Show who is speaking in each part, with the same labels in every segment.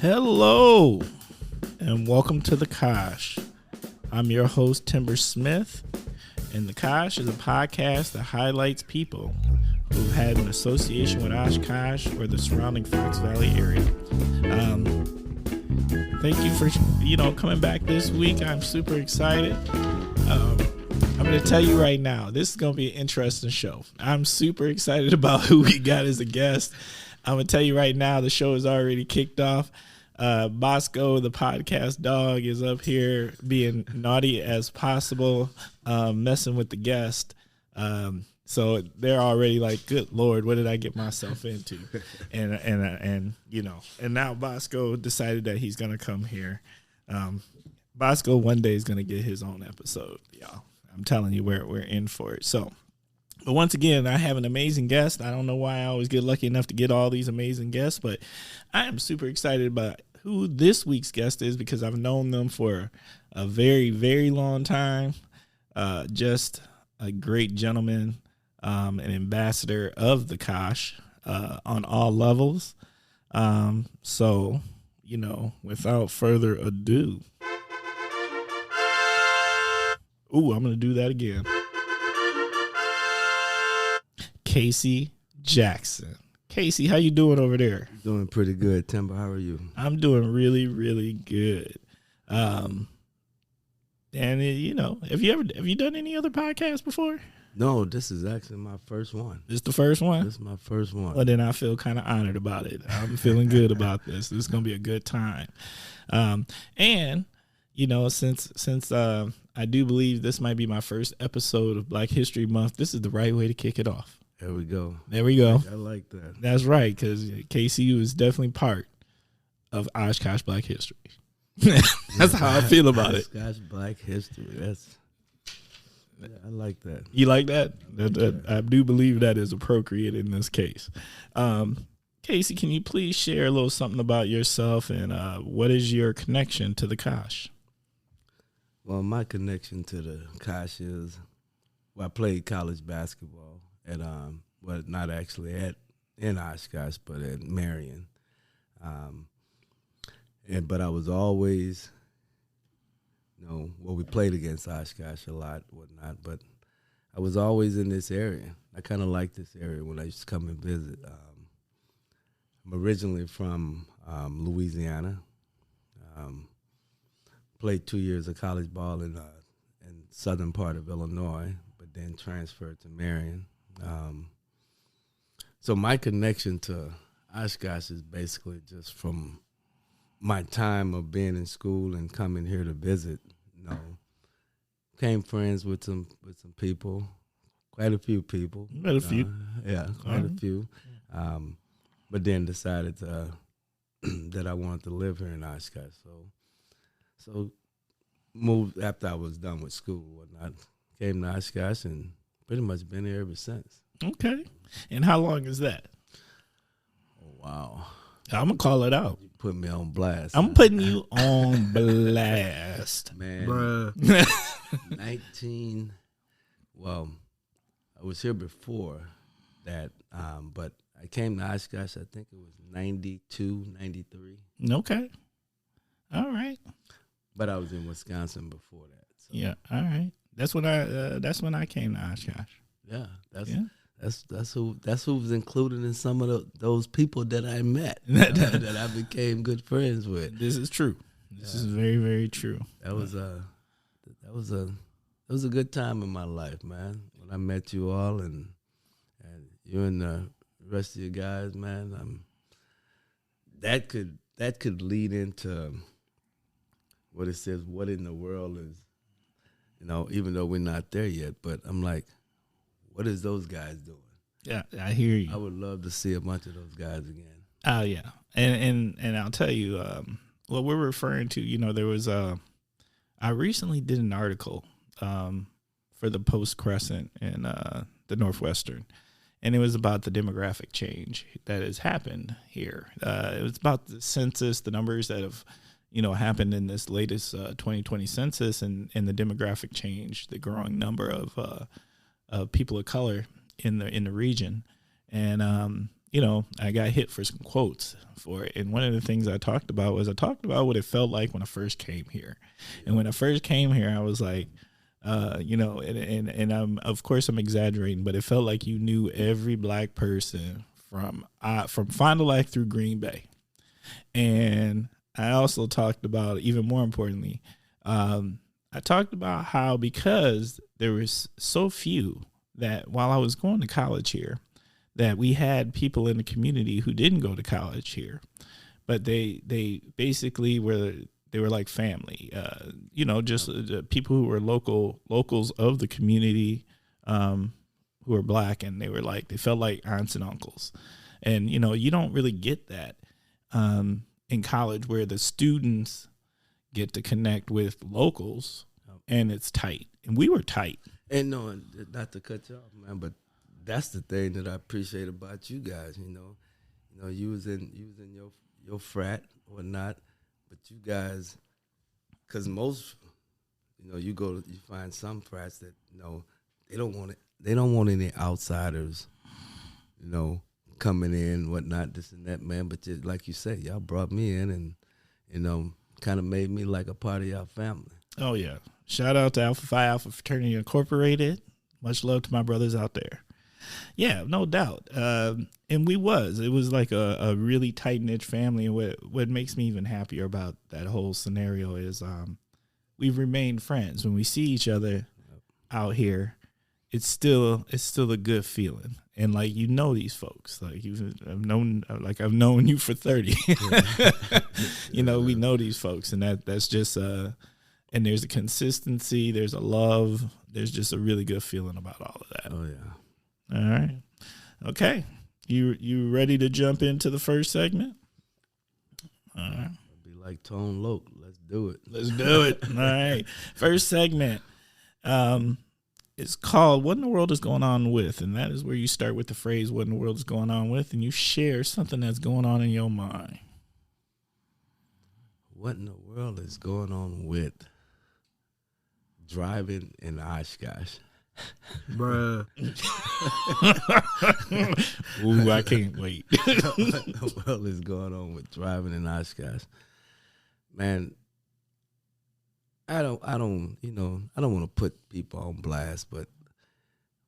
Speaker 1: Hello, and welcome to The Kosh. I'm your host, Timber Smith, and The Kosh is a podcast that highlights people who've had an association with Oshkosh or the surrounding Fox Valley area. Thank you for coming back this week. I'm super excited. I'm going to tell you right now, this is going to be an interesting show. I'm super excited about who we got as a guest. I'm going to tell you right now, the show is already kicked off. Bosco, the podcast dog, is up here being naughty as possible, messing with the guest. So they're already like, good Lord, what did I get myself into? And now Bosco decided that he's going to come here. Bosco one day is going to get his own episode, y'all. I'm telling you, we're in for it. So, but once again, I have an amazing guest. I don't know why I always get lucky enough to get all these amazing guests, but I am super excited about who this week's guest is because I've known them for a very, very long time. Just a great gentleman, an ambassador of the Kosh on all levels. So, without further ado. Ooh, I'm going to do that again. Casey Jackson. Casey, how you doing over there?
Speaker 2: Doing pretty good, Timber. How are you?
Speaker 1: I'm doing really, really good. And have you done any other podcasts before?
Speaker 2: No, this is actually my first one.
Speaker 1: This the first one?
Speaker 2: This is my first one.
Speaker 1: Well, then I feel kind of honored about it. I'm feeling good about this. This is going to be a good time. Since I do believe this might be my first episode of Black History Month, this is the right way to kick it off.
Speaker 2: There we go.
Speaker 1: There we go.
Speaker 2: I like that.
Speaker 1: That's right, because KCU is definitely part of Oshkosh Black History. That's how I feel about it.
Speaker 2: Oshkosh Black History. I like that.
Speaker 1: You like that? I do believe that is appropriate in this case. Casey, can you please share a little something about yourself and what is your connection to the Kosh?
Speaker 2: Well, my connection to the Kosh is, I played college basketball at, not actually in Oshkosh, but at Marion. But I was always, we played against Oshkosh a lot, whatnot, but I was always in this area. I kind of liked this area when I used to come and visit. I'm originally from Louisiana. Played 2 years of college ball in southern part of Illinois, but then transferred to Marion. So my connection to Oshkosh is basically just from my time of being in school and coming here to visit. Became friends with some people, quite a few people.
Speaker 1: Quite a few.
Speaker 2: Quite a few. But then decided that I wanted to live here in Oshkosh. So moved after I was done with school and whatnot. Came to Oshkosh and pretty much been here ever since.
Speaker 1: Okay. And how long is that?
Speaker 2: Oh, wow.
Speaker 1: I'm going to call it out.
Speaker 2: You put me on blast.
Speaker 1: I'm putting you on blast.
Speaker 2: Man.
Speaker 1: Bruh.
Speaker 2: 19, I was here before that, but I came to Oshkosh, I think it was 92, 93.
Speaker 1: Okay. All right.
Speaker 2: But I was in Wisconsin before that. So.
Speaker 1: Yeah. All right. That's when I came to Oshkosh.
Speaker 2: Yeah. That's who was included in some of those people that I met that I became good friends with.
Speaker 1: This is true. This is very, very true.
Speaker 2: That was a good time in my life, man. When I met you all and you and the rest of you guys, man. That could lead into what it says, what in the world is, even though we're not there yet, but I'm like, what is those guys doing?
Speaker 1: Yeah, I hear you.
Speaker 2: I would love to see a bunch of those guys again.
Speaker 1: Oh, yeah. And I'll tell you, what we're referring to, there was I recently did an article for the Post Crescent in the Northwestern, and it was about the demographic change that has happened here. It was about the census, the numbers that have happened in this latest 2020 census and the demographic change, the growing number of people of color in the region. And I got hit for some quotes for it. And one of the things I talked about what it felt like when I first came here. And when I first came here, I was like, and of course I'm exaggerating, but it felt like you knew every black person from Fond du Lac through Green Bay. And I also talked about, even more importantly, I talked about how, because there was so few, that while I was going to college here, that we had people in the community who didn't go to college here, but they basically were like family, just people who were locals of the community, who were black, and they felt like aunts and uncles. And, you don't really get that in college, where the students get to connect with locals and it's tight. And we were tight.
Speaker 2: And no, not to cut you off, man, but that's the thing that I appreciate about you guys. You was in your frat or not, but you guys, because most, you find some frats that they don't want any outsiders, coming in, whatnot, this and that, man. But just, like you said, y'all brought me in and kind of made me like a part of y'all family.
Speaker 1: Oh yeah, shout out to Alpha Phi Alpha Fraternity Incorporated. Much love to my brothers out there. Yeah, no doubt. And it was like a really tight-knit family. And what makes me even happier about that whole scenario is we've remained friends. When we see each other out here, it's still a good feeling. And like, these folks, like I've known you for 30. We know these folks, and that's just and there's a consistency, there's a love, there's just a really good feeling about all of that.
Speaker 2: Oh yeah.
Speaker 1: All right. Okay. You ready to jump into the first segment? All right.
Speaker 2: Be like Tone Loc. Let's do
Speaker 1: it. All right. First segment. It's called What in the World is Going On With? And that is where you start with the phrase, what in the world is going on with? And you share something that's going on in your mind.
Speaker 2: What in the world is going on with driving in Oshkosh?
Speaker 1: Bruh. Ooh, I can't wait.
Speaker 2: What the world is going on with driving in Oshkosh? Man, I don't want to put people on blast, but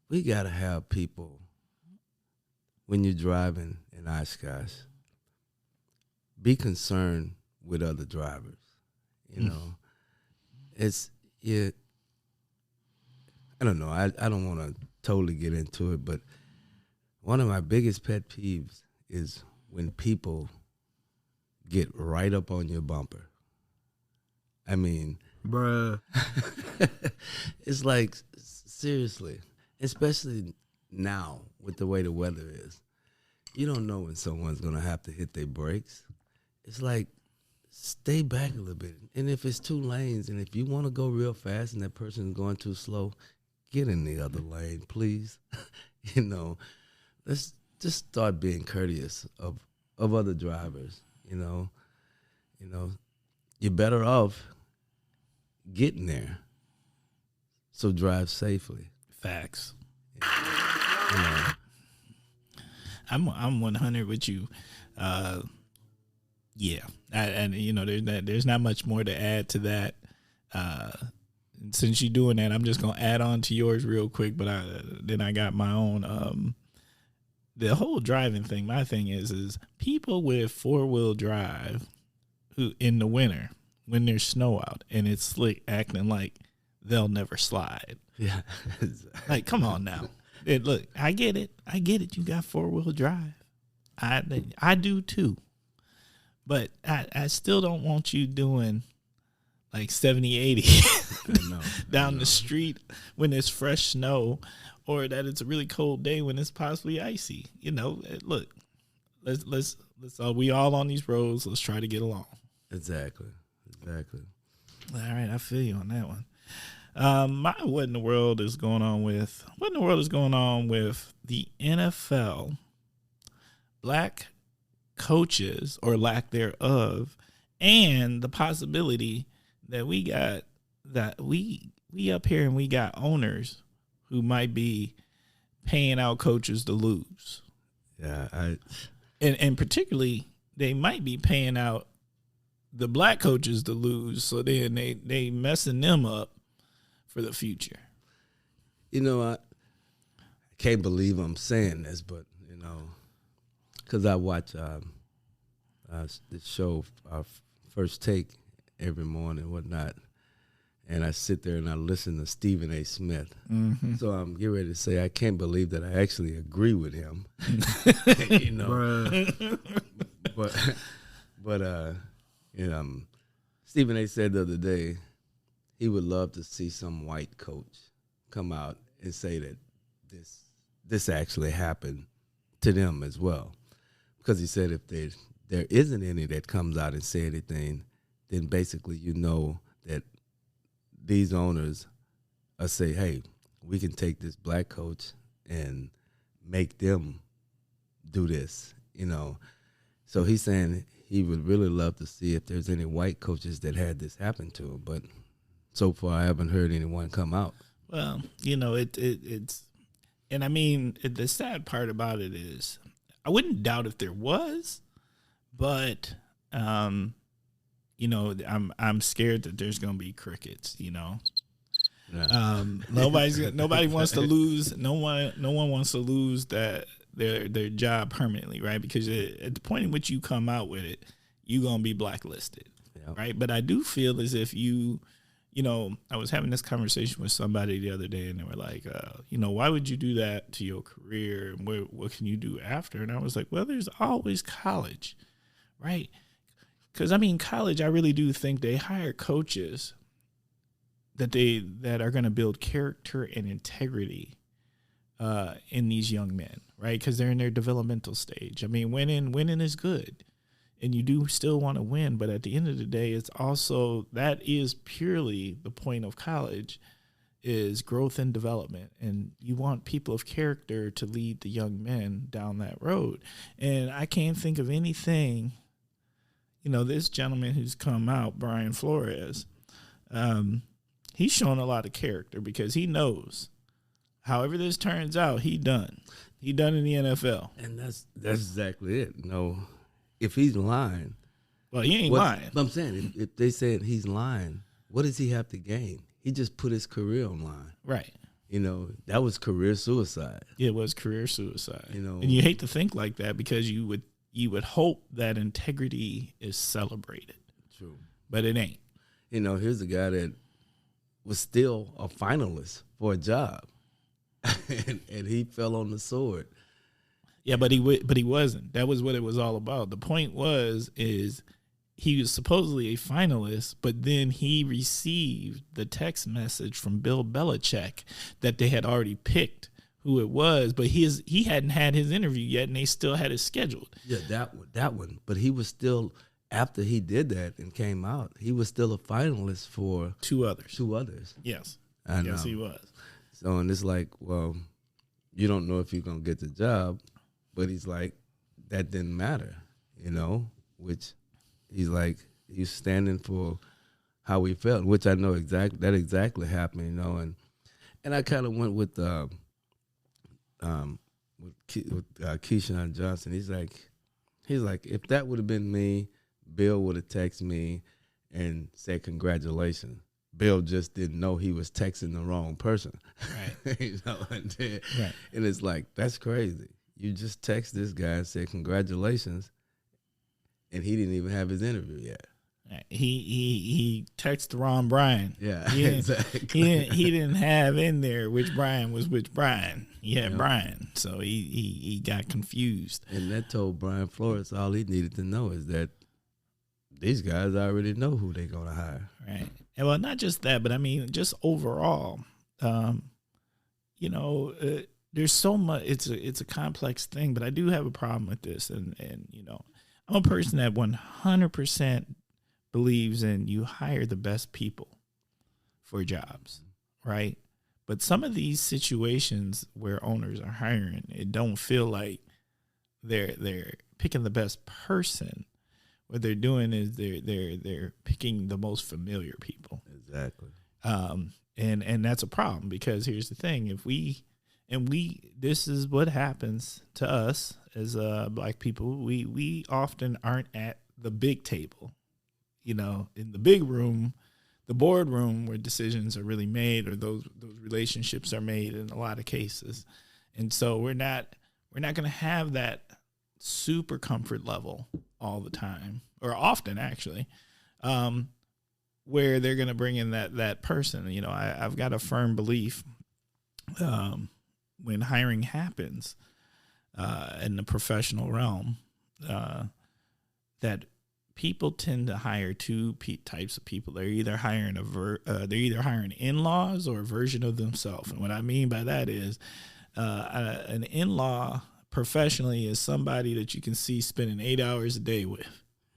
Speaker 2: we got to have people, when you're driving in Oshkosh, be concerned with other drivers. I don't know. I don't want to totally get into it, but one of my biggest pet peeves is when people get right up on your bumper. I mean,
Speaker 1: bruh.
Speaker 2: It's like, seriously, especially now with the way the weather is. You don't know when someone's going to have to hit their brakes. It's like, stay back a little bit. And if it's 2 lanes, and if you want to go real fast and that person's going too slow, get in the other lane, please. Let's just start being courteous of other drivers. You're better off getting there. So drive safely.
Speaker 1: Facts. I'm 100 with you. Yeah, there's not much more to add to that. Since you're doing that, I'm just gonna add on to yours real quick. But I got my own. The whole driving thing. My thing is people with 4-wheel drive who in the winter when there's snow out and it's slick, acting like they'll never slide.
Speaker 2: Yeah,
Speaker 1: like come on now. Look, I get it. You got 4-wheel drive. I do too. But I still don't want you doing like 70, 80 down the street when it's fresh snow, or that it's a really cold day when it's possibly icy. Look, let's we all on these roads. Let's try to get along.
Speaker 2: Exactly.
Speaker 1: All right, I feel you on that one. What in the world is going on with the NFL? Black coaches, or lack thereof, and the possibility that we up here and we got owners who might be paying out coaches to lose.
Speaker 2: Yeah,
Speaker 1: And particularly they might be paying out the black coaches to lose, so then they messing them up for the future.
Speaker 2: I can't believe I'm saying this, but because I watch the show First Take every morning and whatnot, and I sit there and I listen to Stephen A. Smith.
Speaker 1: Mm-hmm.
Speaker 2: So I'm getting ready to say I can't believe that I actually agree with him. but Stephen A. said the other day he would love to see some white coach come out and say that this actually happened to them as well, because he said if there isn't any that comes out and say anything, then basically that these owners are say, hey, we can take this black coach and make them do this, So he's saying he would really love to see if there's any white coaches that had this happen to them, but so far I haven't heard anyone come out.
Speaker 1: Well, it's, and I mean, the sad part about it is I wouldn't doubt if there was, but I'm scared that there's going to be crickets, Yeah. Nobody wants to lose. No one wants to lose their job permanently, right? Because at the point in which you come out with it, you're going to be blacklisted, right? But I do feel as if I was having this conversation with somebody the other day, and they were like, why would you do that to your career? And what can you do after? And I was like, well, there's always college, right? Because, college, I really do think they hire coaches that are going to build character and integrity in these young men, right? Because they're in their developmental stage. Winning is good, and you do still want to win, but at the end of the day, it's also, that is purely the point of college, is growth and development, and you want people of character to lead the young men down that road. And I can't think of anything, this gentleman who's come out, Brian Flores, he's shown a lot of character, because he knows however this turns out, he done in the NFL.
Speaker 2: And that's exactly it. If he's lying,
Speaker 1: well, he ain't lying.
Speaker 2: But I'm saying, if they said he's lying, what does he have to gain? He just put his career on line.
Speaker 1: Right.
Speaker 2: That was career suicide.
Speaker 1: It was career suicide. And you hate to think like that, because you would hope that integrity is celebrated.
Speaker 2: True.
Speaker 1: But it ain't.
Speaker 2: Here's a guy that was still a finalist for a job, and he fell on the sword.
Speaker 1: Yeah, but he wasn't. That was what it was all about. The point is he was supposedly a finalist, but then he received the text message from Bill Belichick that they had already picked who it was, but he hadn't had his interview yet, and they still had it scheduled.
Speaker 2: Yeah, that one. But he was still, after he did that and came out, he was still a finalist for
Speaker 1: two others.
Speaker 2: Yes.
Speaker 1: Yes, he was.
Speaker 2: So, and it's like, well, you don't know if you're going to get the job, but he's like, that didn't matter, which he's like, he's standing for how he felt, which I know exactly happened, and I kind of went with Keyshawn Johnson. He's like, if that would have been me, Bill would have texted me and said congratulations. Bill just didn't know he was texting the wrong person.
Speaker 1: Right.
Speaker 2: And it's like, that's crazy. You just text this guy and said congratulations, and he didn't even have his interview yet.
Speaker 1: He texted Ron Bryan.
Speaker 2: Yeah,
Speaker 1: exactly. He didn't have in there which Bryan was which Bryan. He had Bryan, so he got confused.
Speaker 2: And that told Brian Flores all he needed to know is that these guys already know who they're gonna hire.
Speaker 1: Right. And well, not just that, but just overall, there's so much. It's a complex thing, but I do have a problem with this, and I'm a person that 100% believes in you hire the best people for jobs, right? But some of these situations where owners are hiring, it don't feel like they're picking the best person. What they're doing is they're picking the most familiar people.
Speaker 2: Exactly.
Speaker 1: And that's a problem, because here's the thing: if we And this is what happens to us as black people. We often aren't at the big table, in the big room, the boardroom where decisions are really made, or those relationships are made in a lot of cases. And so we're not going to have that super comfort level all the time, or often actually, where they're going to bring in that person. I've got a firm belief when hiring happens in the professional realm, that people tend to hire two types of people. They're either hiring in-laws or a version of themselves. And what I mean by that is an in-law professionally is somebody that you can see spending 8 hours a day with.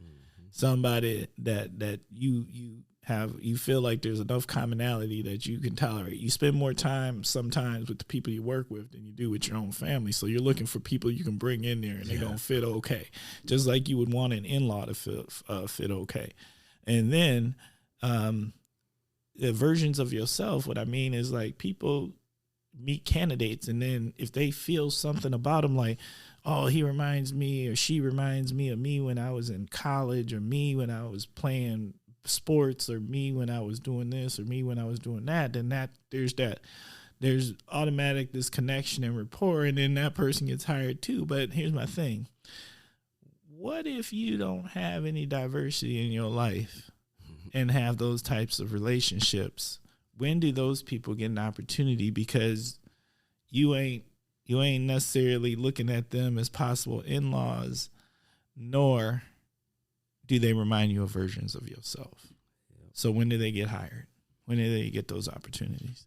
Speaker 1: Mm-hmm. Somebody that you feel like there's enough commonality that you can tolerate. You spend more time sometimes with the people you work with than you do with your own family. So you're looking for people you can bring in there and they're going to fit okay. Just like you would want an in-law to fit okay. And then the versions of yourself, what I mean is like people meet candidates, and then if they feel something about them, like, oh, he reminds me or she reminds me of me when I was in college, or me when I was playing sports, or me when I was doing this, or me when I was doing that, then there's automatic this connection and rapport, and then that person gets hired too. But here's my thing. What if you don't have any diversity in your life and have those types of relationships? When do those people get an opportunity? Because you ain't necessarily looking at them as possible in-laws, nor do they remind you of versions of yourself. Yep. So when do they get hired? When do they get those opportunities?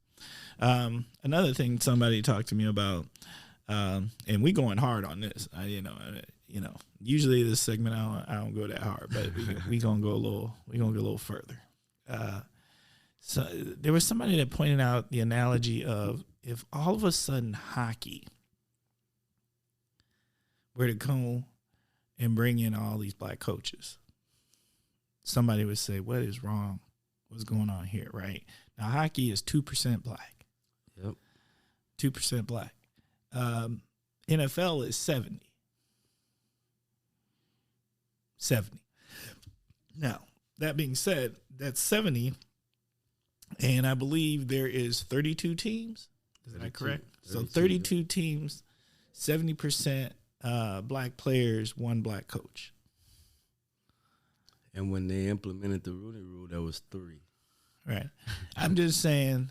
Speaker 1: Another thing somebody talked to me about, and we going hard on this. Usually this segment I don't go that hard, but we gonna go a little further. So there was somebody that pointed out the analogy of if all of a sudden hockey were to go and bring in all these black coaches, somebody would say, what is wrong? What's going on here, right? Now, hockey is 2% black.
Speaker 2: Yep.
Speaker 1: 2% black. NFL is 70. 70. Now, that being said, that's 70, and I believe there is 32 teams. Is that correct? 32, so 32 teams, 70% black players, one black coach.
Speaker 2: And when they implemented the Rooney Rule, that was 3.
Speaker 1: Right. I'm just saying,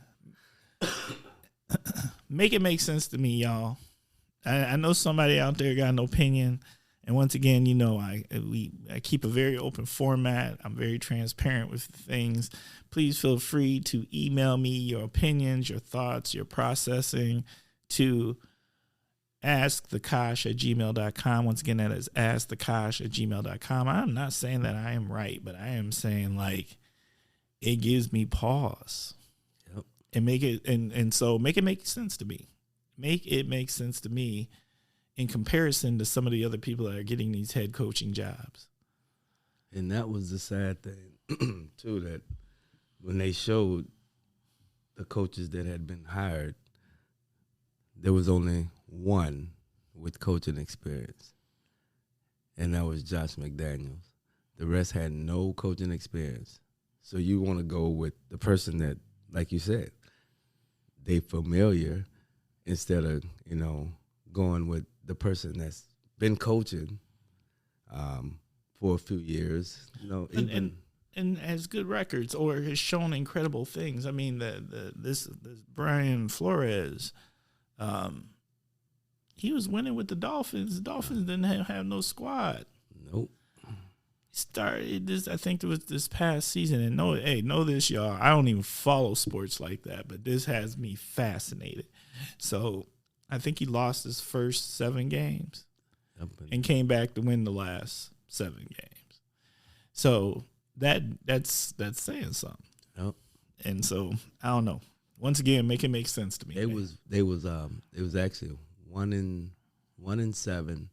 Speaker 1: make it make sense to me, y'all. I know somebody out there got an opinion. And once again, I keep a very open format. I'm very transparent with things. Please feel free to email me your opinions, your thoughts, your processing to askthekosh@gmail.com. Once again, that is askthekosh@gmail.com. I'm not saying that I am right, but I am saying like it gives me pause. Yep. And so make it make sense to me. Make it make sense to me in comparison to some of the other people that are getting these head coaching jobs.
Speaker 2: And that was the sad thing, too, that when they showed the coaches that had been hired, there was only one with coaching experience, and that was Josh McDaniels. The rest had no coaching experience. So you want to go with the person that, like you said, they familiar instead of, going with the person that's been coaching for a few years,
Speaker 1: and has good records or has shown incredible things. I mean, this Brian Flores, he was winning with the Dolphins. The Dolphins didn't have no squad.
Speaker 2: Nope.
Speaker 1: He started this. I think it was this past season. And know this, y'all. I don't even follow sports like that, but this has me fascinated. So I think he lost his first 7 games and came back to win the last 7 games. So that's saying something.
Speaker 2: Yep.
Speaker 1: And so I don't know. Once again, make it make sense to me.
Speaker 2: It was actually 1-7,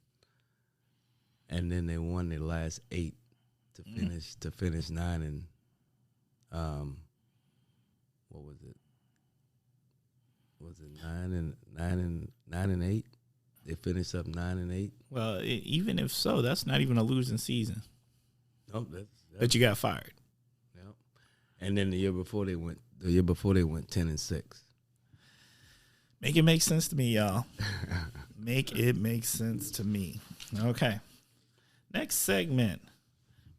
Speaker 2: and then they won their last 8 to finish 9 and what was it? was it 9-8? They finished up 9-8.
Speaker 1: Well, even if so, that's not even a losing season.
Speaker 2: Nope,
Speaker 1: But you got fired.
Speaker 2: Yep. And then the year before they went 10-6.
Speaker 1: Make it make sense to me, y'all. Make it make sense to me. Okay. Next segment,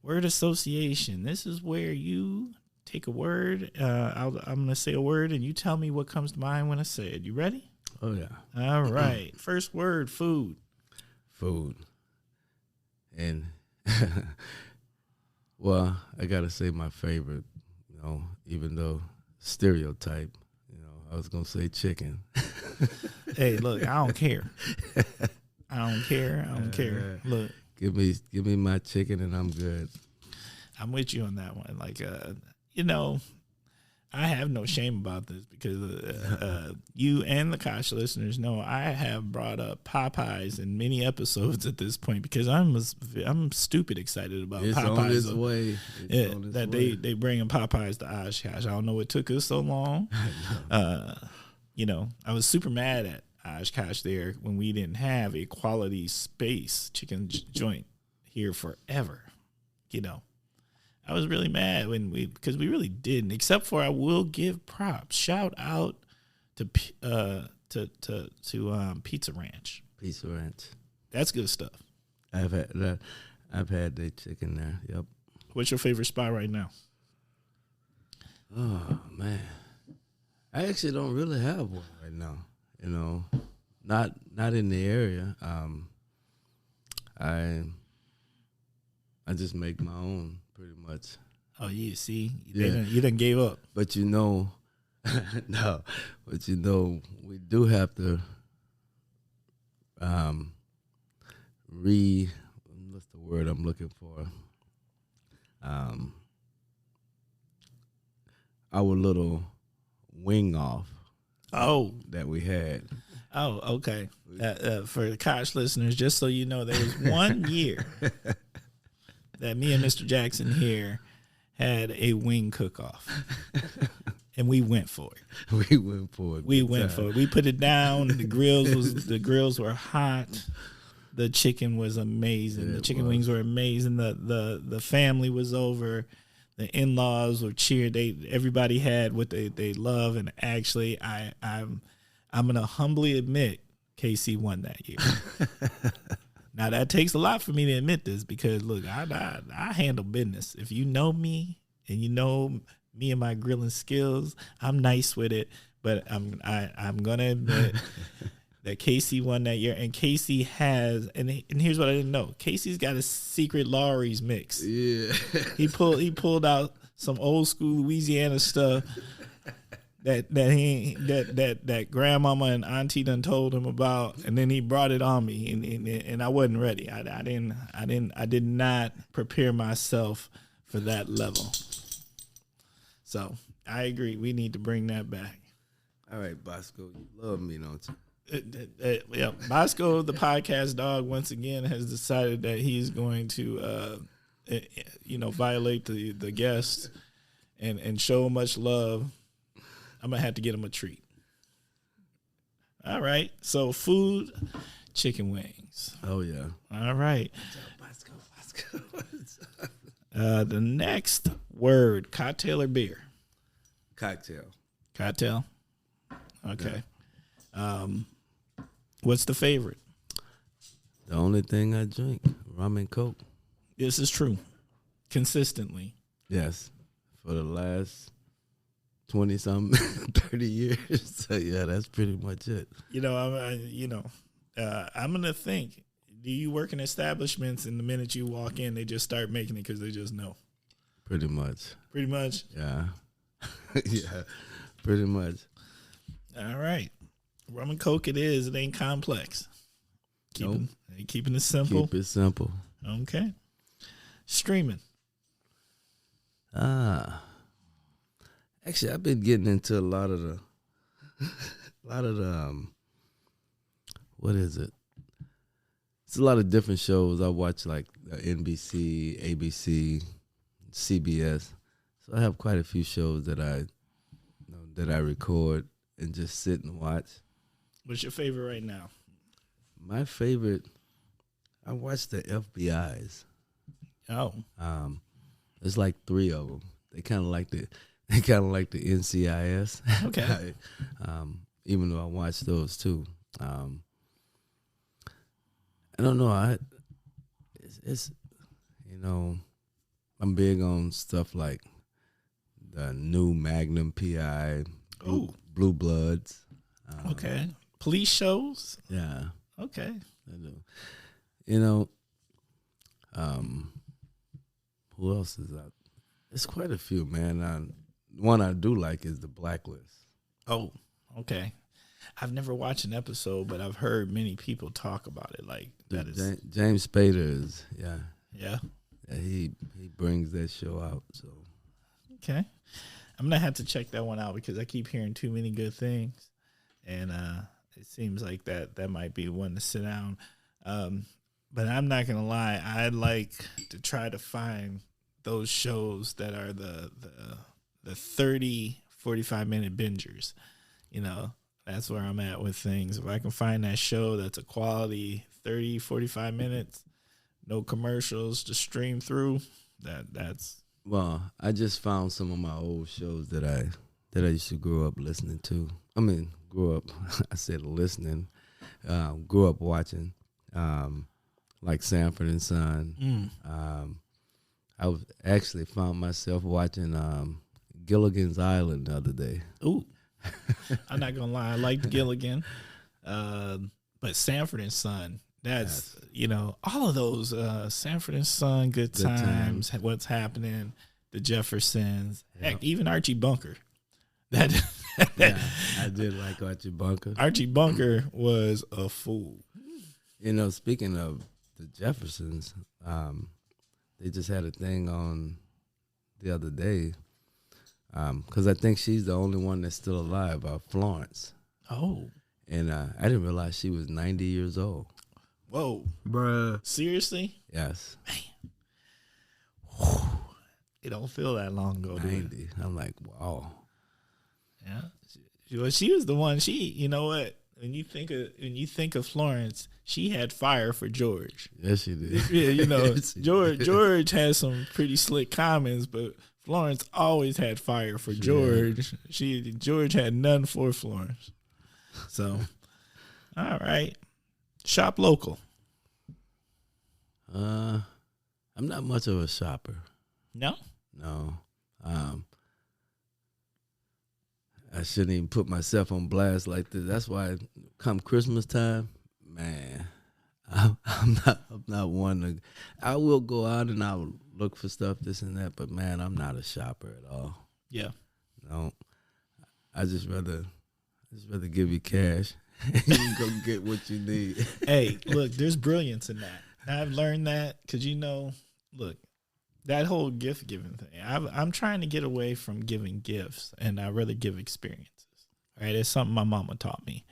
Speaker 1: word association. This is where you take a word. I'm going to say a word, and you tell me what comes to mind when I say it. You ready?
Speaker 2: Oh, yeah.
Speaker 1: All right. First word, food.
Speaker 2: Food. And, well, I got to say my favorite, even though stereotype, I was going to say chicken.
Speaker 1: Hey, look, I don't care. I don't care. Look.
Speaker 2: Give me my chicken and I'm good.
Speaker 1: I'm with you on that one. Like, I have no shame about this because you and the Kosh listeners know I have brought up Popeyes in many episodes at this point because I'm stupid excited about
Speaker 2: it's
Speaker 1: Popeyes.
Speaker 2: On its way.
Speaker 1: They bringing Popeyes to Oshkosh. I don't know what took us so long. I was super mad at Oshkosh there when we didn't have a quality space chicken joint here forever. I was really mad because we really didn't. Except for I will give props. Shout out to Pizza Ranch.
Speaker 2: Pizza Ranch.
Speaker 1: That's good stuff.
Speaker 2: I've had that. I've had the chicken there. Yep.
Speaker 1: What's your favorite spot right now?
Speaker 2: Oh man, I actually don't really have one right now. Not in the area. I just make my own pretty much.
Speaker 1: Oh, you see, you done gave up.
Speaker 2: But no, but we do have to what's the word I'm looking for? Our little wing off.
Speaker 1: Oh,
Speaker 2: that we had.
Speaker 1: Oh, okay. For the Kosh listeners, just so you know, there was 1 year that me and Mr. Jackson here had a wing cook-off, and we went for it.
Speaker 2: We went for it.
Speaker 1: We put it down. The grills were hot. The chicken was amazing. The chicken wings were amazing. The family was over. The in-laws were cheered. Everybody had what they love, and actually, I'm gonna humbly admit KC won that year. Now that takes a lot for me to admit this because look, I handle business. If you know me and you know me and my grilling skills, I'm nice with it. But I'm gonna admit that KC won that year, and KC has, and here's what I didn't know: KC's got a secret Lawry's mix.
Speaker 2: Yeah,
Speaker 1: he pulled out some old school Louisiana stuff that grandmama and auntie done told him about, and then he brought it on me, and I wasn't ready. I did not prepare myself for that level. So I agree. We need to bring that back.
Speaker 2: All right, Bosco, you love me, don't you?
Speaker 1: Yeah, Bosco, the podcast dog, once again has decided that he's going to, violate the guest and show much love. I'm gonna have to get him a treat. All right, so food, chicken wings.
Speaker 2: Oh yeah.
Speaker 1: All right.
Speaker 2: Bosco.
Speaker 1: The next word, cocktail or beer?
Speaker 2: Cocktail.
Speaker 1: Okay. What's the favorite?
Speaker 2: The only thing I drink, rum and Coke.
Speaker 1: This is true. Consistently.
Speaker 2: Yes. For the last 20-something, 30 years. So, yeah, that's pretty much it.
Speaker 1: I'm going to think, do you work in establishments and the minute you walk in, they just start making it because they just know?
Speaker 2: Pretty much.
Speaker 1: Pretty much?
Speaker 2: Yeah. Yeah, pretty much.
Speaker 1: All right. Rum and Coke it is. It ain't complex. Keeping it simple.
Speaker 2: Keep it simple.
Speaker 1: Okay. Streaming.
Speaker 2: Actually, I've been getting into a lot of the what is it? It's a lot of different shows. I watch like NBC, ABC, CBS. So I have quite a few shows that I record and just sit and watch.
Speaker 1: What's your favorite right now?
Speaker 2: My favorite, I watch the FBI's.
Speaker 1: Oh,
Speaker 2: There's like 3 of them. They kind of like the NCIS.
Speaker 1: okay.
Speaker 2: Even though I watch those too. I don't know. It's I'm big on stuff like the new Magnum PI,
Speaker 1: Ooh.
Speaker 2: Blue Bloods.
Speaker 1: Okay. Police shows?
Speaker 2: Yeah,
Speaker 1: Okay.
Speaker 2: I do. You know, who else is out? There's quite a few, man. One I do like is The Blacklist.
Speaker 1: Oh, okay. I've never watched an episode, but I've heard many people talk about it. Like that is
Speaker 2: James Spader is, yeah.
Speaker 1: Yeah.
Speaker 2: He brings that show out. So
Speaker 1: Okay. I'm gonna have to check that one out because I keep hearing too many good things. And it seems like that might be one to sit down. But I'm not gonna lie, I'd like to try to find those shows that are the 30, 45-minute bingers. You know, that's where I'm at with things. If I can find that show that's a quality 30, 45 minutes, no commercials, just stream through, that's
Speaker 2: well, I just found some of my old shows that I used to grow up listening to. I mean, grew up, I said listening, grew up watching, like Sanford and Son. I was actually found myself watching Gilligan's Island the other day.
Speaker 1: Ooh. I'm not gonna lie, I liked Gilligan. But Sanford and Son, that's all of those Sanford and Son, Good Times, What's Happening, The Jeffersons, heck, even Archie Bunker.
Speaker 2: Yeah, I did like Archie Bunker.
Speaker 1: Archie Bunker was a fool.
Speaker 2: Speaking of the Jeffersons, they just had a thing on the other day because I think she's the only one that's still alive, Florence.
Speaker 1: Oh.
Speaker 2: And I didn't realize she was 90 years old.
Speaker 1: Whoa.
Speaker 2: Bruh.
Speaker 1: Seriously?
Speaker 2: Yes.
Speaker 1: Man. It don't feel that long ago,
Speaker 2: 90. I'm like, wow.
Speaker 1: Yeah. She was the one, you know what? When you think of Florence, she had fire for George.
Speaker 2: Yes, she did.
Speaker 1: Yeah, George has some pretty slick comments, but Florence always had fire for George. George had none for Florence. So, all right. Shop local.
Speaker 2: I'm not much of a shopper.
Speaker 1: No?
Speaker 2: No. I shouldn't even put myself on blast like this. That's why come Christmas time, man, I'm not one to. I will go out and I'll look for stuff, this and that, but man, I'm not a shopper at all.
Speaker 1: Yeah.
Speaker 2: No. I just rather give you cash and you can go get what you need.
Speaker 1: Hey, look, there's brilliance in that. I've learned that because look, that whole gift giving thing. I'm trying to get away from giving gifts, and I rather give experiences. Right, it's something my mama taught me.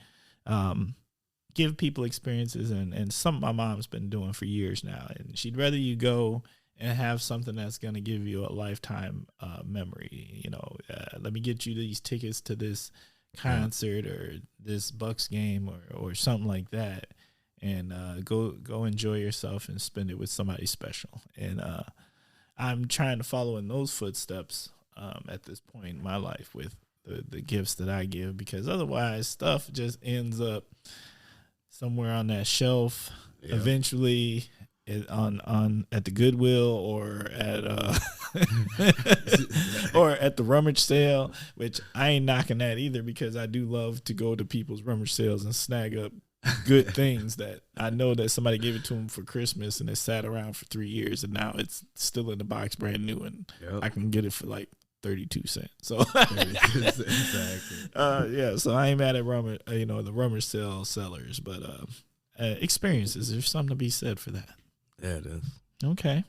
Speaker 1: Give people experiences, and something my mom's been doing for years now. And she'd rather you go and have something that's going to give you a lifetime memory. Let me get you these tickets to this concert or this Bucks game or something like that, and go enjoy yourself and spend it with somebody special. And I'm trying to follow in those footsteps at this point in my life with the gifts that I give, because otherwise stuff just ends up somewhere on that shelf. Yep. Eventually at the Goodwill or at or at the rummage sale, which I ain't knocking that either, because I do love to go to people's rummage sales and snag up good things that I know that somebody gave it to them for Christmas and it sat around for 3 years and now it's still in the box brand new, and I can get it for like 32 cents. So exactly. Yeah, so I ain't mad at the rummage sale sellers, but experiences, there's something to be said for that.
Speaker 2: Yeah, it is.
Speaker 1: Okay.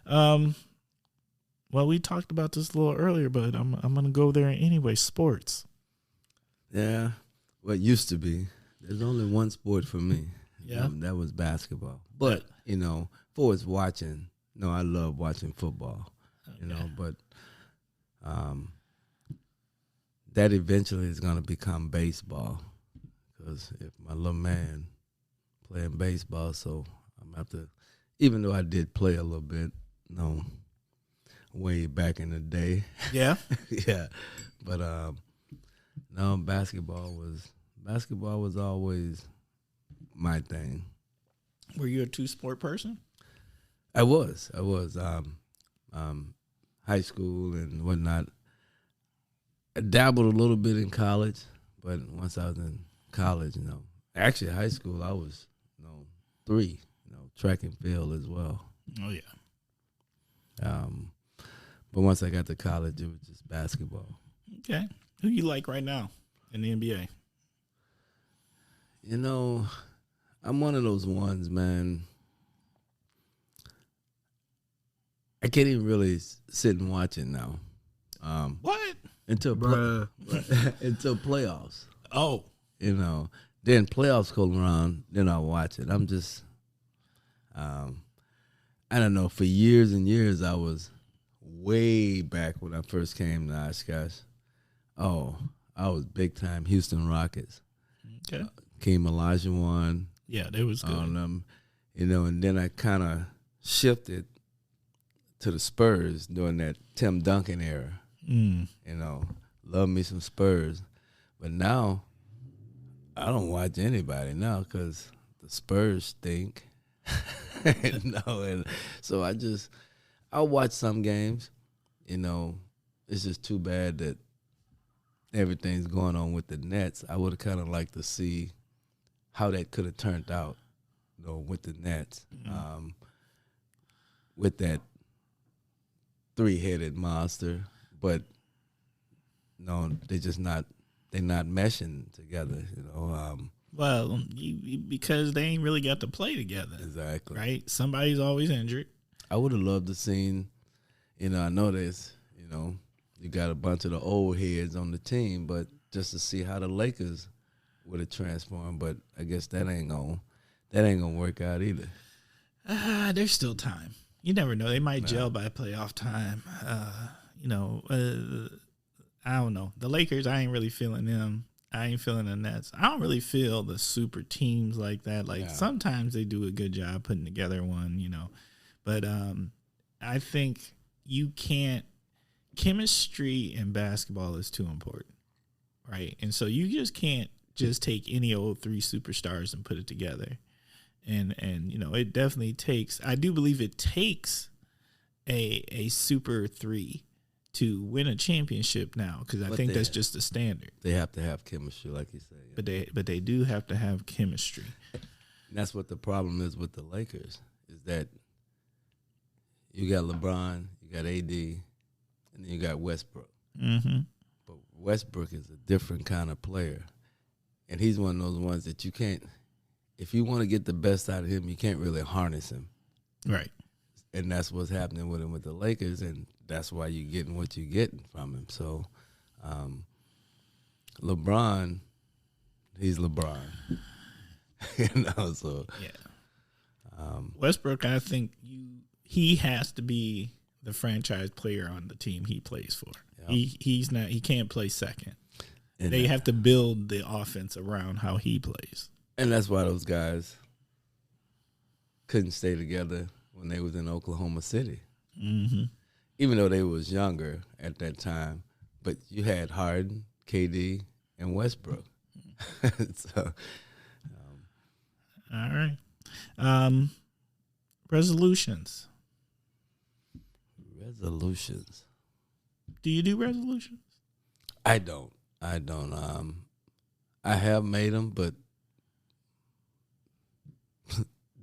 Speaker 1: Well, we talked about this a little earlier, but I'm going to go there anyway. Sports.
Speaker 2: Yeah. Well, it used to be. There's only one sport for me.
Speaker 1: Yeah.
Speaker 2: That was basketball. But, for its watching, I love watching football,
Speaker 1: Okay.
Speaker 2: but that eventually is going to become baseball. Because if my little man playing baseball, so I'm have to, even though I did play a little bit, way back in the day.
Speaker 1: Yeah.
Speaker 2: Yeah. But no, basketball was always my thing.
Speaker 1: Were you a two-sport person?
Speaker 2: I was. High school and whatnot. I dabbled a little bit in college, but once I was in college, actually high school, I was, 3, track and field as well.
Speaker 1: Oh, yeah.
Speaker 2: But once I got to college, it was just basketball.
Speaker 1: Okay. Who you like right now in the NBA?
Speaker 2: I'm one of those ones, man. I can't even really sit and watch it now.
Speaker 1: What?
Speaker 2: Until until playoffs.
Speaker 1: Oh.
Speaker 2: Then playoffs come around, then I'll watch it. I'm just, I don't know, for years and years, I was way back when I first came to Oshkosh. Oh, I was big time Houston Rockets.
Speaker 1: Okay.
Speaker 2: Came Olajuwon.
Speaker 1: Yeah, that was good.
Speaker 2: On them, and then I kind of shifted to the Spurs during that Tim Duncan era. Love me some Spurs. But now, I don't watch anybody now because the Spurs stink. And so I'll watch some games. It's just too bad that everything's going on with the Nets. I would have kind of liked to see how that could have turned out, with the Nets, with that 3-headed monster. But no, they're not meshing together.
Speaker 1: Well, because they ain't really got to play together.
Speaker 2: Exactly.
Speaker 1: Right? Somebody's always injured.
Speaker 2: I would have loved to seen, I know this, you got a bunch of the old heads on the team, but just to see how the Lakers would have transformed. But I guess that ain't gonna work out either.
Speaker 1: There's still time. You never know. They might gel by playoff time. I don't know. The Lakers, I ain't really feeling them. I ain't feeling the Nets. I don't really feel the super teams like that. Sometimes they do a good job putting together one, But I think chemistry in basketball is too important, right? And so you just can't just take any old 3 superstars and put it together. And it definitely takes, I do believe it takes a super 3 to win a championship now, because I think that's just the standard.
Speaker 2: They have to have chemistry, like you say. Yeah.
Speaker 1: But they do have to have chemistry.
Speaker 2: And that's what the problem is with the Lakers, is that you got LeBron, you got AD, and then you got Westbrook.
Speaker 1: Mm-hmm.
Speaker 2: But Westbrook is a different kind of player. And he's one of those ones that you can't, if you want to get the best out of him, you can't really harness him.
Speaker 1: Right.
Speaker 2: And that's what's happening with him with the Lakers, and that's why you're getting what you're getting from him. So, LeBron, he's LeBron. So
Speaker 1: yeah. Westbrook, I think he has to be the franchise player on the team he plays for. Yeah. He can't play second. And they have to build the offense around how he plays.
Speaker 2: And that's why those guys couldn't stay together when they was in Oklahoma City.
Speaker 1: Mm-hmm.
Speaker 2: Even though they was younger at that time. But you had Harden, KD, and Westbrook. So,
Speaker 1: all right. Resolutions. Do you do resolutions?
Speaker 2: I don't. I have made them, but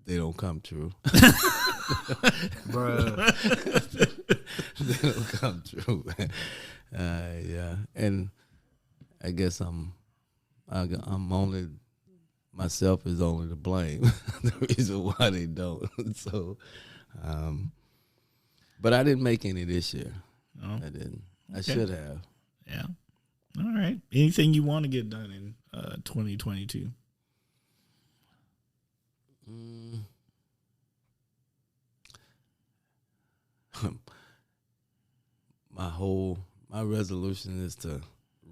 Speaker 2: they don't come true.
Speaker 1: Bruh.
Speaker 2: They don't come true. Yeah, and I guess I'm only, myself is only to blame. The reason why they don't. So, but I didn't make any this year.
Speaker 1: Oh.
Speaker 2: I didn't.
Speaker 1: Okay.
Speaker 2: I should have.
Speaker 1: Yeah. All right. Anything you want to get done in 2022?
Speaker 2: My resolution is to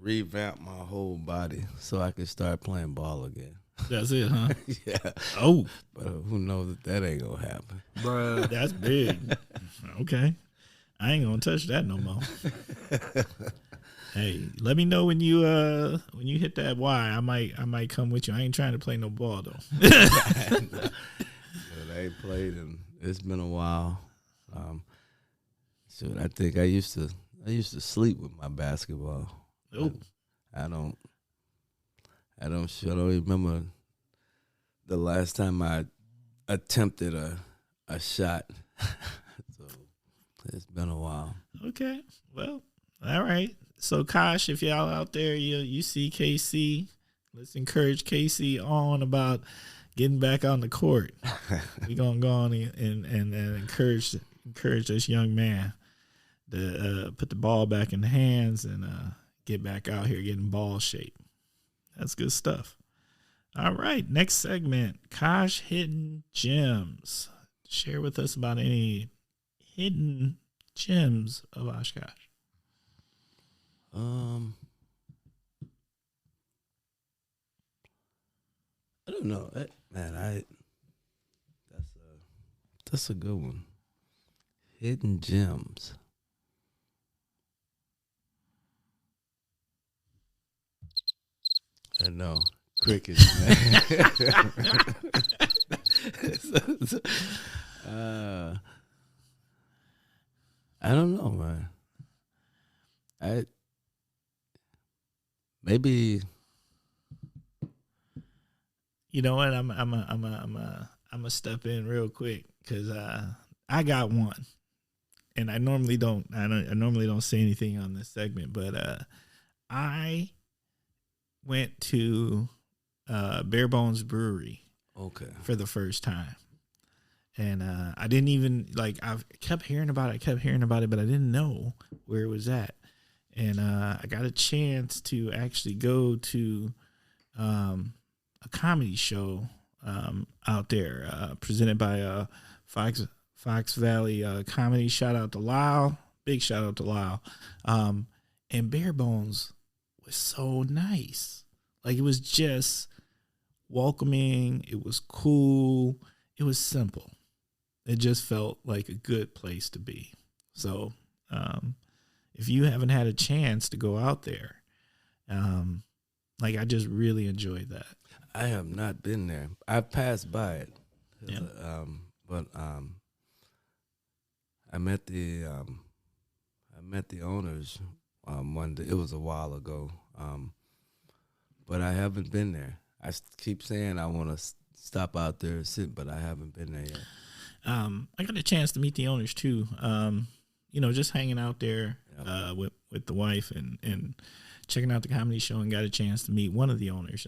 Speaker 2: revamp my whole body so I could start playing ball again.
Speaker 1: That's it, huh?
Speaker 2: Yeah.
Speaker 1: Oh,
Speaker 2: But who knows if that ain't gonna happen.
Speaker 1: bruh, that's big. Okay. I ain't gonna touch that no more. Hey, let me know when you hit that Y. I might come with you. I ain't trying to play no ball though.
Speaker 2: But I ain't played and it's been a while. So I think I used to sleep with my basketball.
Speaker 1: Oh,
Speaker 2: I don't remember the last time I attempted a shot. So it's been a while.
Speaker 1: okay. Well, all right. So, Kosh, if y'all out there, you see KC, let's encourage KC on about getting back on the court. We're going to go on and encourage this young man to put the ball back in the hands and get back out here getting ball shape. That's good stuff. All right, next segment, Kosh Hidden Gems. Share with us about any hidden gems of Oshkosh.
Speaker 2: I don't know, man. That's a good one. Hidden gems. I know, crickets, man. I don't know, man. Maybe.
Speaker 1: You know what? I'm a step in real quick because I got one, and I normally don't say anything on this segment, but I went to Bare Bones Brewery for the first time, and I didn't even I kept hearing about it, but I didn't know where it was at, and I got a chance to actually go to a comedy show out there presented by Fox Valley Comedy. Shout out to Lyle. Big shout out to Lyle. And Bare Bones was so nice. Like, it was just welcoming. It was cool. It was simple. It just felt like a good place to be. So if you haven't had a chance to go out there, I just really enjoyed that.
Speaker 2: I have not been there. I passed by it,
Speaker 1: Yeah.
Speaker 2: but I met the owners one day. It was a while ago, but I haven't been there. I keep saying I want to stop out there and sit, but I haven't been there yet.
Speaker 1: I got a chance to meet the owners too. Just hanging out there with the wife and checking out the comedy show, and got a chance to meet one of the owners,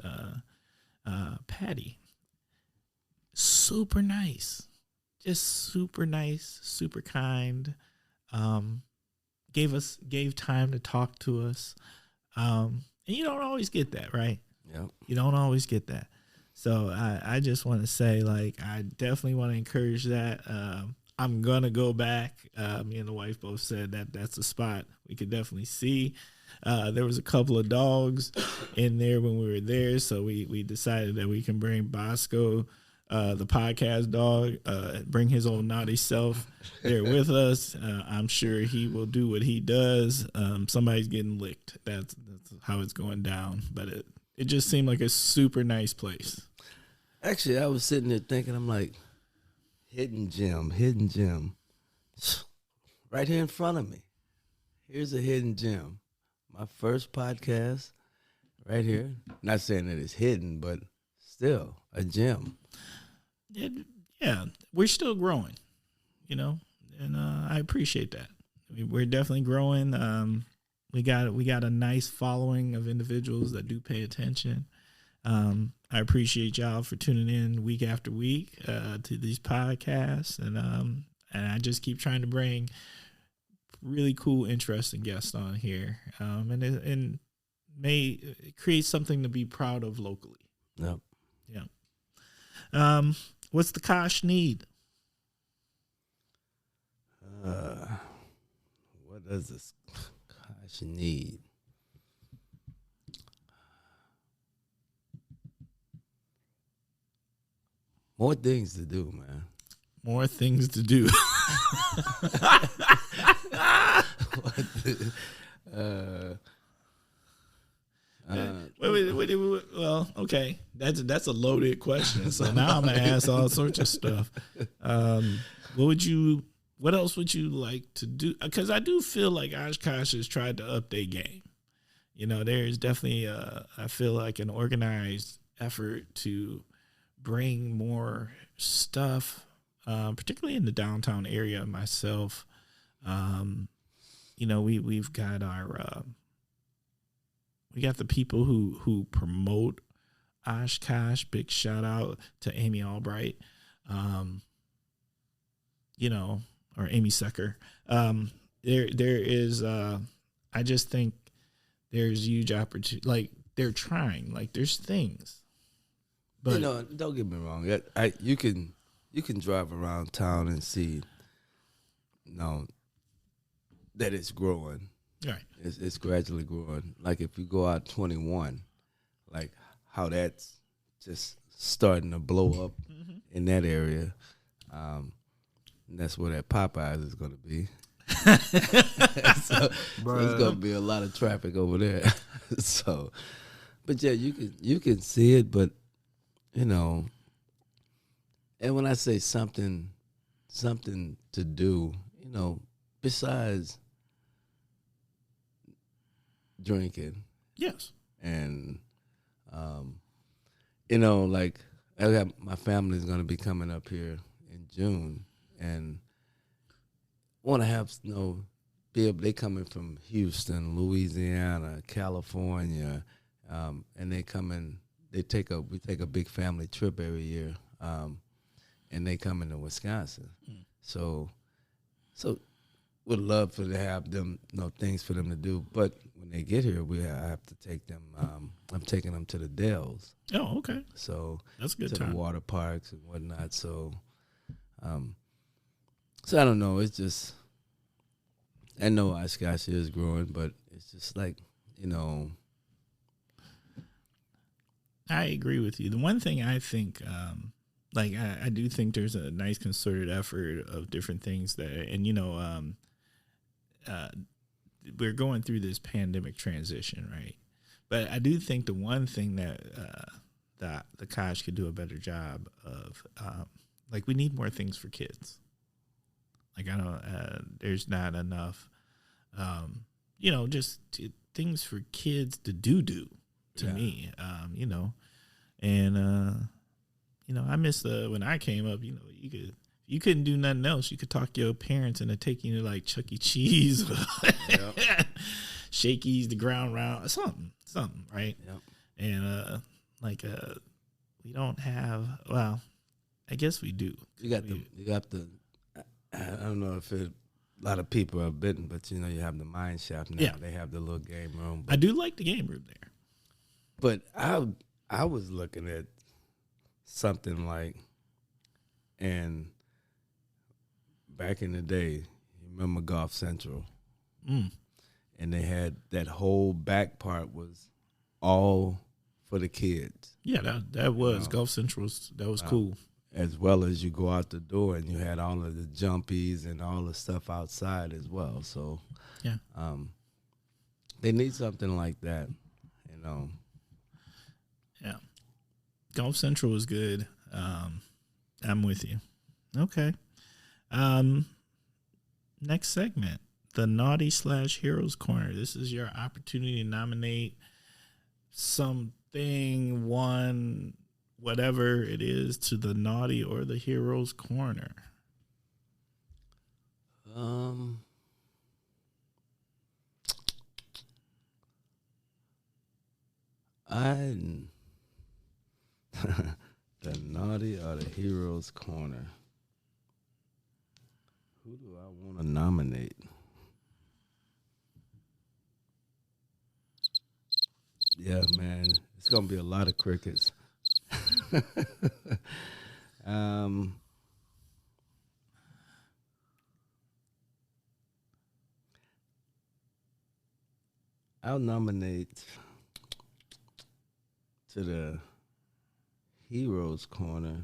Speaker 1: Patty. Super nice, just super nice, super kind. Gave time to talk to us. And you don't always get that, right?
Speaker 2: Yeah.
Speaker 1: You don't always get that. So I just want to say, I definitely want to encourage that. I'm going to go back. Me and the wife both said that that's a spot we could definitely see. There was a couple of dogs in there when we were there, so we decided that we can bring Bosco, the podcast dog, bring his old naughty self there with us. I'm sure he will do what he does. Somebody's getting licked. That's how it's going down. But it just seemed like a super nice place.
Speaker 2: Actually, I was sitting there thinking, I'm like, hidden gem. Right here in front of me. Here's a hidden gem. My first podcast right here. Not saying that it's hidden, but still a gem.
Speaker 1: Yeah, we're still growing, and I appreciate that. We're definitely growing. We got a nice following of individuals that do pay attention. I appreciate y'all for tuning in week after week to these podcasts, and I just keep trying to bring really cool, interesting guests on here, and may create something to be proud of locally.
Speaker 2: Yep.
Speaker 1: Yeah. What's the Kosh need?
Speaker 2: What does this Kosh need? More things to do, man.
Speaker 1: More things to do. Wait. Well, okay, that's a loaded question. So now I'm gonna ask all sorts of stuff. What else would you like to do? Because I do feel like Oshkosh has tried to up their game. You know, there is definitely I feel like an organized effort to bring more stuff, particularly in the downtown area. Myself, you know, we've got our we got the people who promote Oshkosh. Big shout out to Amy Albright, you know, or Amy Secker. There is I just think there's huge opportunity. Like they're trying. Like there's things. But
Speaker 2: you know, don't get me wrong. You can drive around town and see, you know, that it's growing.
Speaker 1: right.
Speaker 2: It's gradually growing. Like if you go out 21, like how that's just starting to blow up in that area. And that's where that Popeyes is going to be. so there's going to be a lot of traffic over there. So, but yeah, you can see it, but you know, and when I say something to do, you know, besides drinking,
Speaker 1: Yes.
Speaker 2: and you know, like I got my family's gonna be coming up here in June, and want to have be able. They coming from Houston, Louisiana, California, and they coming. We take a big family trip every year, and they come into Wisconsin. So would love to have them, things for them to do. But when they get here, I have to take them. I'm taking them to the Dells.
Speaker 1: Oh, okay.
Speaker 2: So
Speaker 1: that's a good
Speaker 2: to
Speaker 1: time.
Speaker 2: the water parks and whatnot. So, so I don't know. It's just I know Oshkosh is growing, but it's just like
Speaker 1: I agree with you. The one thing I think, I do think there's a nice concerted effort of different things that, and we're going through this pandemic transition, right? But I do think the one thing that the Kosh could do a better job of, we need more things for kids. Like I don't, there's not enough, things for kids to do to me, and I miss when I came up, you couldn't do nothing else. You could talk to your parents and they'd take you to like Chuck E. Cheese, Shakey's, the Ground Round, something, right?
Speaker 2: Yep.
Speaker 1: And we don't have. Well, I guess we do.
Speaker 2: You got the. I don't know if a lot of people have been, but you have the mine shaft now.
Speaker 1: Yeah.
Speaker 2: They have the little game room.
Speaker 1: I do like the game room there.
Speaker 2: But I was looking at something like, and back in the day, you remember Golf Central?
Speaker 1: Mm.
Speaker 2: And they had that whole back part was all for the kids.
Speaker 1: Yeah, that was Golf Central. That was cool.
Speaker 2: As well as you go out the door and you had all of the jumpies and all the stuff outside as well. So
Speaker 1: yeah,
Speaker 2: they need something like that,
Speaker 1: Yeah, Golf Central was good. I'm with you. Okay. Next segment, the Naughty / Heroes Corner. This is your opportunity to nominate something, whatever it is, to the Naughty or the Heroes Corner.
Speaker 2: The Naughty or the Heroes Corner. Who do I want to nominate? Yeah, man, it's gonna be a lot of crickets. I'll nominate to the Heroes Corner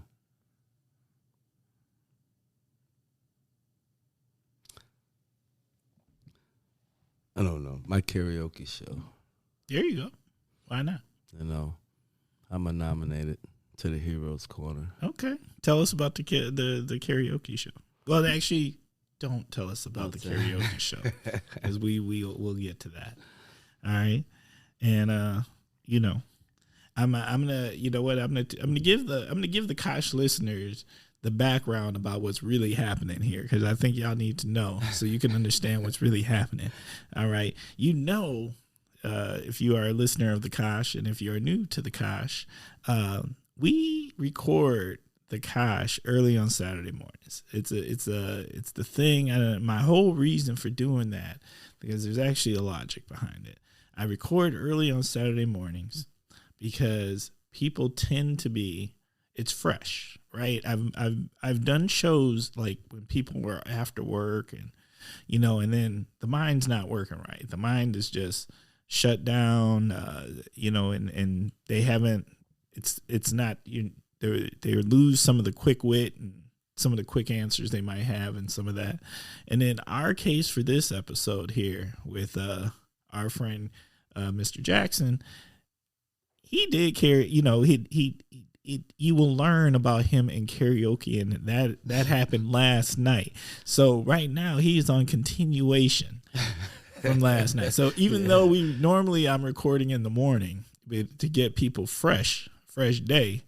Speaker 2: I don't know, my karaoke show.
Speaker 1: There you go. Why not?
Speaker 2: You know, I'm nominated to the Heroes Corner.
Speaker 1: Okay. Tell us about the karaoke show. Well, actually, don't tell us about the karaoke show because we'll get to that. All right. And you know, I'm gonna you know what I'm gonna give the Kosh listeners the background about what's really happening here, because I think y'all need to know so you can understand what's really happening. All right. If you are a listener of the Kosh and if you're new to the Kosh, we record the Kosh early on Saturday mornings. It's the thing. My whole reason for doing that, because there's actually a logic behind it. I record early on Saturday mornings because people tend to be, it's fresh, right? I've done shows like when people were after work and, you know, and then the mind's not working right. The mind is just shut down, you know, and they haven't, it's not, they lose some of the quick wit and some of the quick answers they might have and some of that. And in our case for this episode here with our friend Mr. Jackson, he did carry, you know, you will learn about him in karaoke, and that happened last night. So right now he's on continuation from last night. So even though I'm recording in the morning to get people fresh day,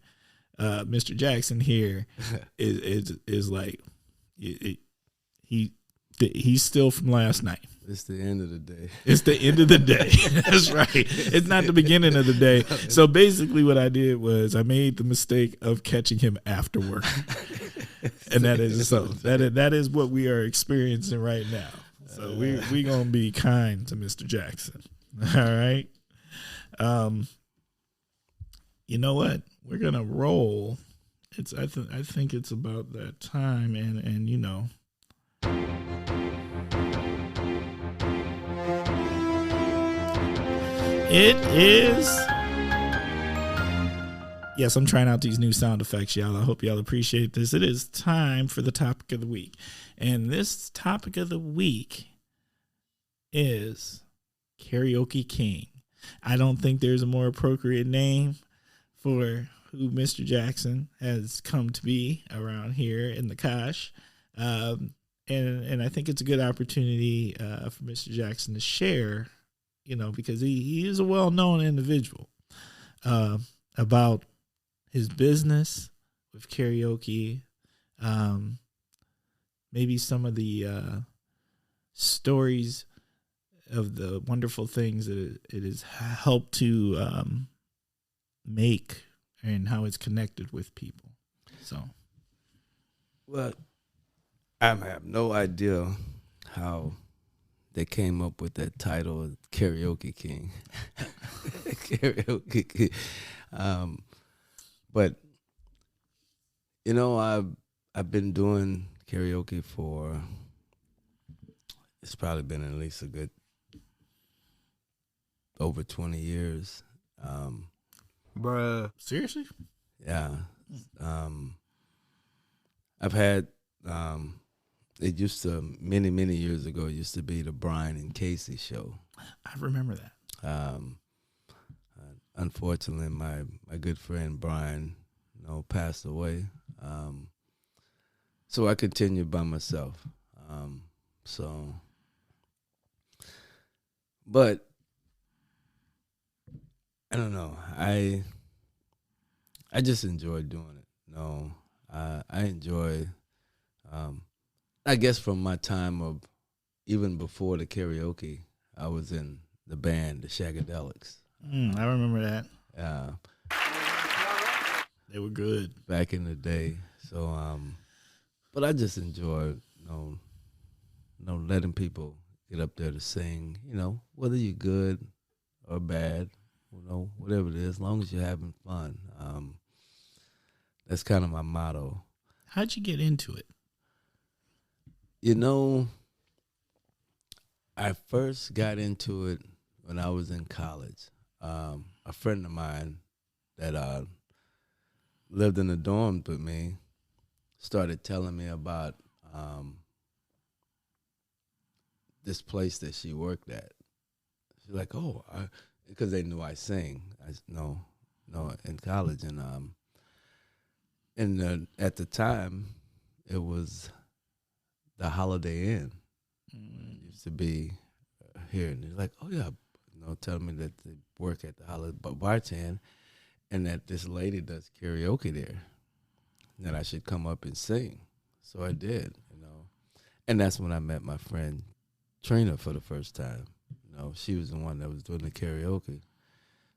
Speaker 1: Mr. Jackson here is like he's still from last night.
Speaker 2: It's the end of the day.
Speaker 1: It's the end of the day. That's right. It's not the beginning of the day. So basically what I did was I made the mistake of catching him after work. And that is what we are experiencing right now. So we going to be kind to Mr. Jackson. All right. You know what? We're going to roll. I think it's about that time, and you know, it is. Yes, I'm trying out these new sound effects, y'all. I hope y'all appreciate this. It is time for the topic of the week. And this topic of the week is Karaoke King. I don't think there's a more appropriate name for who Mr. Jackson has come to be around here in the Kosh. And I think it's a good opportunity for Mr. Jackson to share, you know, because he is a well-known individual, about his business with karaoke, maybe some of the stories of the wonderful things that it has helped to make and how it's connected with people. So,
Speaker 2: well, I have no idea how they came up with that title of Karaoke King. Karaoke King. But you know, I've been doing karaoke for, it's probably been at least a good over 20 years.
Speaker 1: Bruh. Seriously?
Speaker 2: Yeah. I've had, it used to, many years ago, it used to be the Brian and Casey show.
Speaker 1: I remember that.
Speaker 2: Unfortunately, my good friend Brian, you know, passed away. So I continued by myself. But I don't know. I just enjoy doing it. No, I enjoy. I guess from my time of even before the karaoke, I was in the band, the Shagadelics.
Speaker 1: I remember that.
Speaker 2: Yeah,
Speaker 1: they were good
Speaker 2: back in the day. So, but I just enjoy, letting people get up there to sing. You know, whether you're good or bad, whatever it is, as long as you're having fun. That's kind of my motto.
Speaker 1: How'd you get into it?
Speaker 2: You know, I first got into it when I was in college. A friend of mine that lived in the dorms with me started telling me about this place that she worked at. She's like, oh, because they knew I sing. I s- no, no, in college, and at the time, it was the Holiday Inn. It used to be here, and they're like, oh yeah, telling me that they work at the Holiday Bartend, and that this lady does karaoke there, that I should come up and sing. So I did. And that's when I met my friend Trina for the first time. She was the one that was doing the karaoke.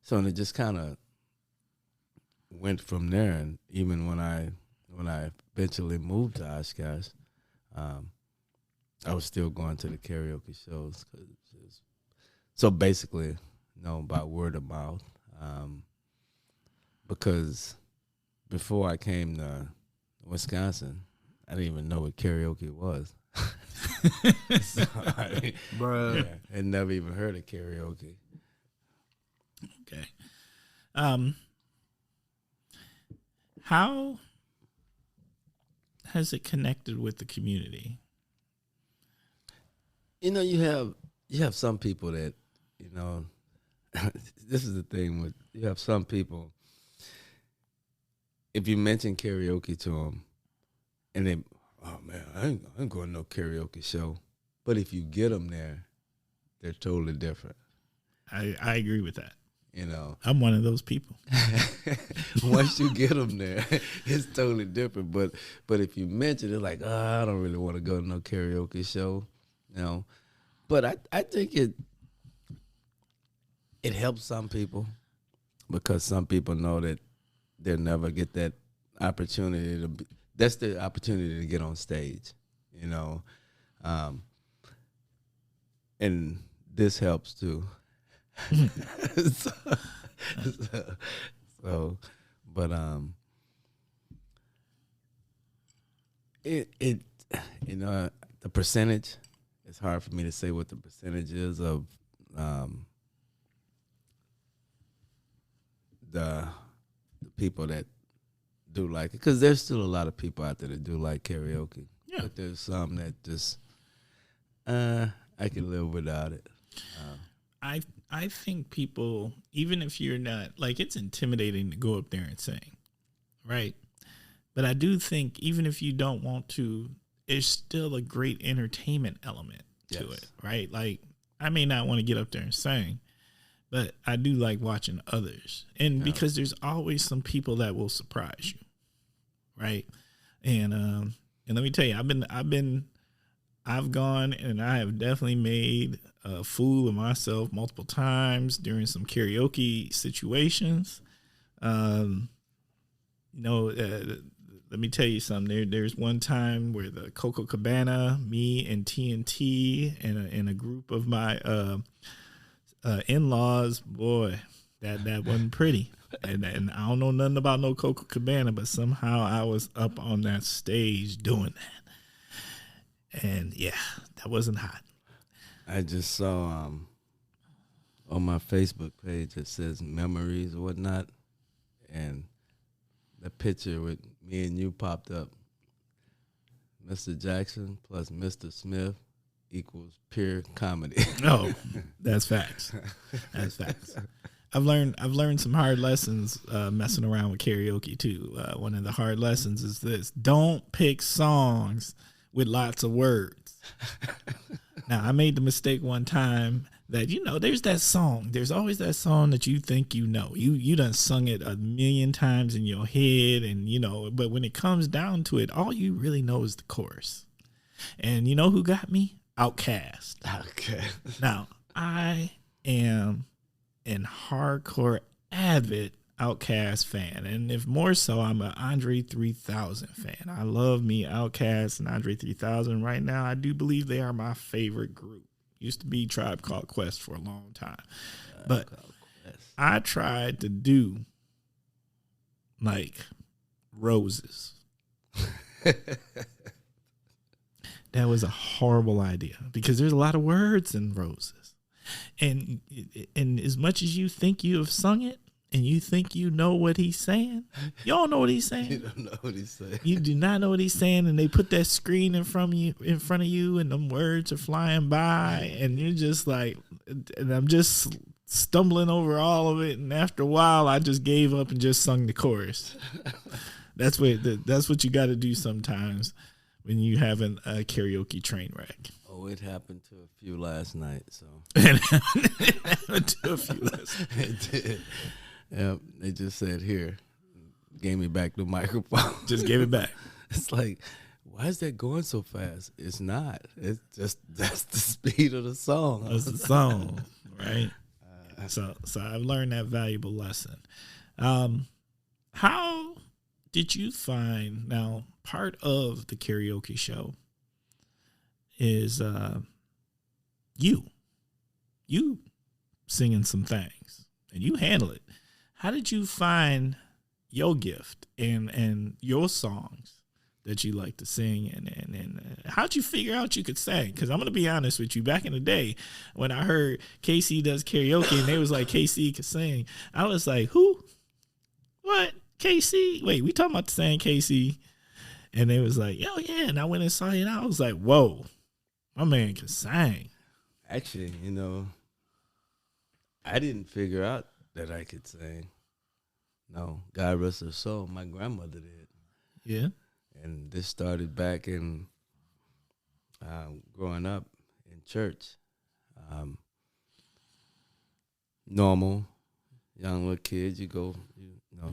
Speaker 2: So and it just kind of went from there. And even when I eventually moved to Oshkosh, I was still going to the karaoke shows. So basically, by word of mouth, because before I came to Wisconsin, I didn't even know what karaoke was. So
Speaker 1: Bruh.
Speaker 2: I had never even heard of karaoke.
Speaker 1: Okay. How has it connected with the community?
Speaker 2: You have some people that, this is the thing with, you have some people, if you mention karaoke to them, and they, oh man, I ain't going to no karaoke show. But if you get them there, they're totally different.
Speaker 1: I agree with that.
Speaker 2: I'm
Speaker 1: one of those people.
Speaker 2: Once you get them there, it's totally different. But if you mention it, like, I don't really want to go to no karaoke show, But I think it helps some people, because some people know that they'll never get that opportunity that's the opportunity to get on stage, and this helps too. so, but it the percentage. It's hard for me to say what the percentage is of the people that do like it, because there's still a lot of people out there that do like karaoke.
Speaker 1: Yeah.
Speaker 2: But there's some that just I can live without it.
Speaker 1: I think people, even if you're not, like, it's intimidating to go up there and sing, right? But I do think even if you don't want to, it's still a great entertainment element to
Speaker 2: Yes.
Speaker 1: it, right? Like, I may not want to get up there and sing, but I do like watching others. And because there's always some people that will surprise you, right? And let me tell you, I've gone and I have definitely made a fool of myself multiple times during some karaoke situations. Let me tell you something. There's one time where the Coco Cabana, me and TNT and a group of my in-laws, boy, that wasn't pretty. And I don't know nothing about no Coco Cabana, but somehow I was up on that stage doing that. And yeah, that wasn't hot.
Speaker 2: I just saw on my Facebook page that says memories or whatnot, and the picture with me and you popped up. Mr. Jackson plus Mr. Smith equals pure comedy.
Speaker 1: No, that's facts. That's facts. I've learned some hard lessons messing around with karaoke too. One of the hard lessons is this: don't pick songs with lots of words. Now, I made the mistake one time that, there's that song. There's always that song that you think you know. You done sung it a million times in your head, and but when it comes down to it, all you really know is the chorus. And you know who got me? Outkast.
Speaker 2: Okay.
Speaker 1: Now, I am an hardcore avid Outkast fan, and if more so, I'm an Andre 3000 fan. I love me Outkast and Andre 3000. Right now, I do believe they are my favorite group. Used to be Tribe Called Quest for a long time, but I tried to do like Roses. That was a horrible idea because there's a lot of words in Roses, and as much as you think you have sung it, and you think you know what he's saying. You don't know what he's saying.
Speaker 2: You don't know what he's saying.
Speaker 1: You do not know what he's saying, and they put that screen in front of you, and them words are flying by, and you're just like, and I'm just stumbling over all of it. And after a while, I just gave up and just sung the chorus. That's what you got to do sometimes when you have a karaoke train wreck.
Speaker 2: Oh, it happened to a few last night. So
Speaker 1: It happened to a few last night.
Speaker 2: it did. Yep, they just said here, gave me back the microphone.
Speaker 1: Just gave it back.
Speaker 2: It's like, why is that going so fast? It's not. It's just that's the speed of the song.
Speaker 1: That's the song, right? So I've learned that valuable lesson. How did you find, now part of the karaoke show is you singing some things, and you handle it. How did you find your gift and your songs that you like to sing, and how'd you figure out you could sing? Because I'm going to be honest with you, back in the day when I heard KC does karaoke and they was like, KC could sing, I was like, who? What? KC? Wait, we talking about the same KC? And they was like, oh yeah, and I went and saw it, and I was like, whoa, my man can sing.
Speaker 2: Actually, I didn't figure out that I could sing. No, God rest her soul, my grandmother did.
Speaker 1: Yeah.
Speaker 2: And this started back in growing up in church. Normal, young little kids, you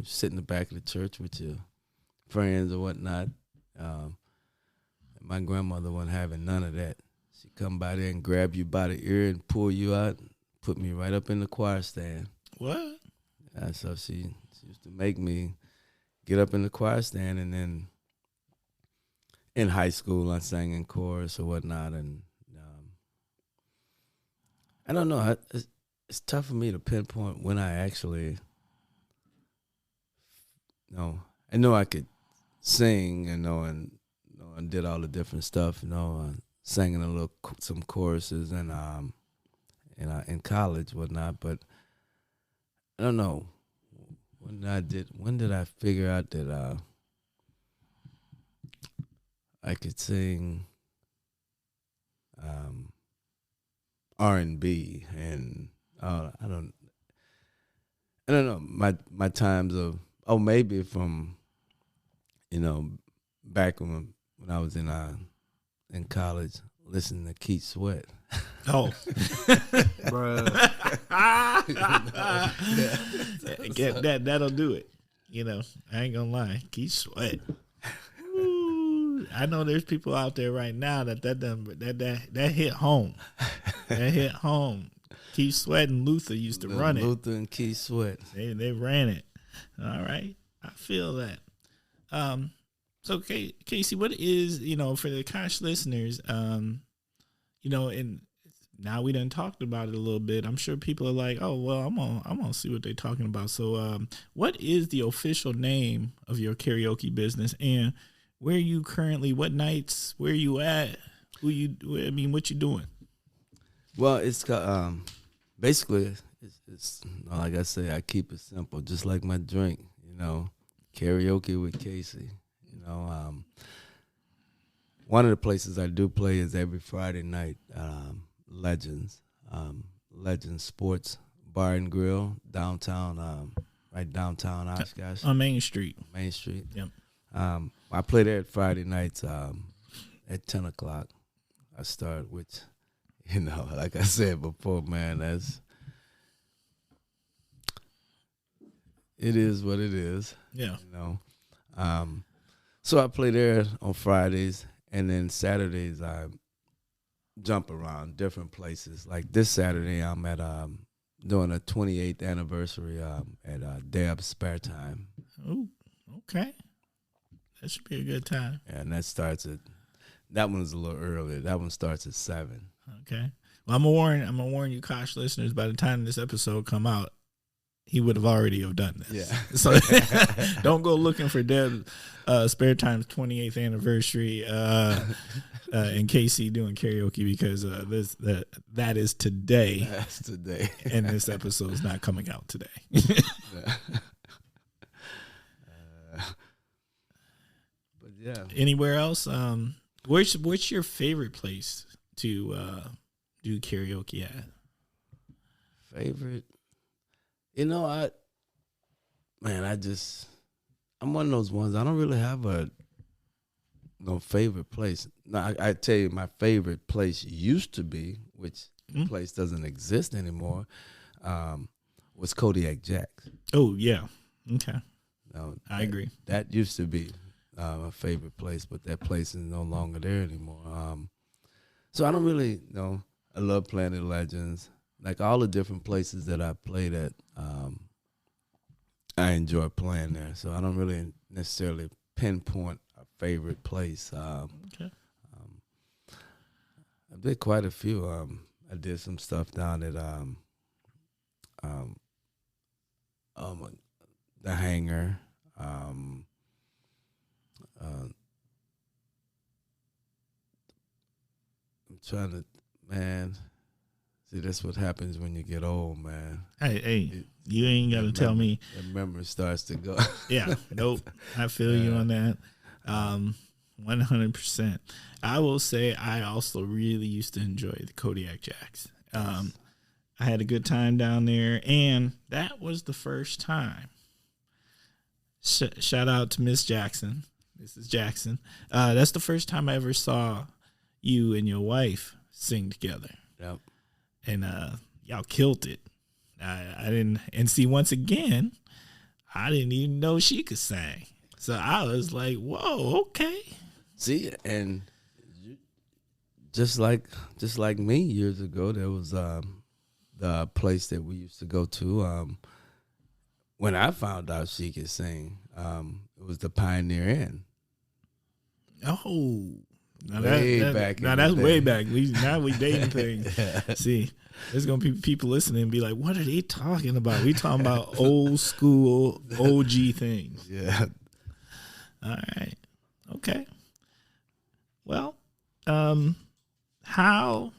Speaker 2: sit in the back of the church with your friends or whatnot. My grandmother wasn't having none of that. She'd come by there and grab you by the ear and pull you out, put me right up in the choir stand.
Speaker 1: What?
Speaker 2: So she used to make me get up in the choir stand, and then in high school I sang in chorus or whatnot. And I don't know. It's tough for me to pinpoint when I actually. I know I could sing, and did all the different stuff, sang in some choruses and in college, whatnot. But I don't know when did I figure out that I could sing R&B, and I don't know my times of maybe from back when I was in college listening to Keith Sweat.
Speaker 1: Oh,
Speaker 2: Bruh.
Speaker 1: Get that. That'll do it. I ain't gonna lie. Keith Sweat. Ooh, I know there's people out there right now that hit home. That hit home. Keith Sweat and Luther used to run it.
Speaker 2: Luther and Keith Sweat.
Speaker 1: They ran it. All right, I feel that. So Casey, what is for the Kosh listeners? And now we done talked about it a little bit. I'm sure people are like, oh well, I'm gonna see what they're talking about. So, what is the official name of your karaoke business, and where you currently? What nights? Where you at? What you doing?
Speaker 2: Well, it's basically it's like I say, I keep it simple, just like my drink. Karaoke with Casey. One of the places I do play is every Friday night. Legends Sports Bar and Grill downtown, right downtown Oshkosh.
Speaker 1: On Main Street.
Speaker 2: Main Street.
Speaker 1: Yep.
Speaker 2: I play there at Friday nights at 10 o'clock. I start, which, like I said before, man, it is what it is.
Speaker 1: Yeah.
Speaker 2: So I play there on Fridays, and then Saturdays I jump around different places. Like this Saturday, I'm at doing a 28th anniversary at Deb's Spare Time.
Speaker 1: Oh, okay. That should be a good time.
Speaker 2: Yeah, and that one's a little earlier. That one starts at 7.
Speaker 1: Okay. Well, I'm gonna warn you, Kosh listeners. By the time this episode come out, he would have already have done this.
Speaker 2: Yeah.
Speaker 1: So don't go looking for Deb Spare Time's 28th anniversary and Casey doing karaoke, because that is today.
Speaker 2: That's today.
Speaker 1: And this episode is not coming out today.
Speaker 2: But yeah.
Speaker 1: Anywhere else? What's your favorite place to do karaoke at?
Speaker 2: Favorite? You know, I'm one of those ones. I don't really have no favorite place. Now, I tell you, my favorite place used to be, which place doesn't exist anymore, was Kodiak Jack's.
Speaker 1: Oh, yeah. Okay.
Speaker 2: Now,
Speaker 1: I agree.
Speaker 2: That used to be my favorite place, but that place is no longer there anymore. So I don't really know. I love Planet Legends. Like all the different places that I played at, I enjoy playing there. So I don't really necessarily pinpoint a favorite place.
Speaker 1: Okay.
Speaker 2: I did quite a few. I did some stuff down at the Hangar. I'm trying to, man. See, that's what happens when you get old, man.
Speaker 1: Hey, you ain't got to tell me.
Speaker 2: The memory starts to go.
Speaker 1: Yeah, nope. I feel you on that. 100%. I will say I also really used to enjoy the Kodiak Jacks. I had a good time down there, and that was the first time. Shout out to Miss Jackson. This is Jackson. That's the first time I ever saw you and your wife sing together.
Speaker 2: Yep.
Speaker 1: And y'all killed it. I didn't, and see, once again, I didn't even know she could sing. So I was like, whoa, okay.
Speaker 2: See, and just like me years ago, there was the place that we used to go to. When I found out she could sing, it was the Pioneer Inn.
Speaker 1: Oh, now
Speaker 2: back.
Speaker 1: Now that's way back. Now we dating things. See, there's gonna be people listening and be like, "What are they talking about?" We talking about old school OG things.
Speaker 2: Yeah.
Speaker 1: All right. Okay. Well, how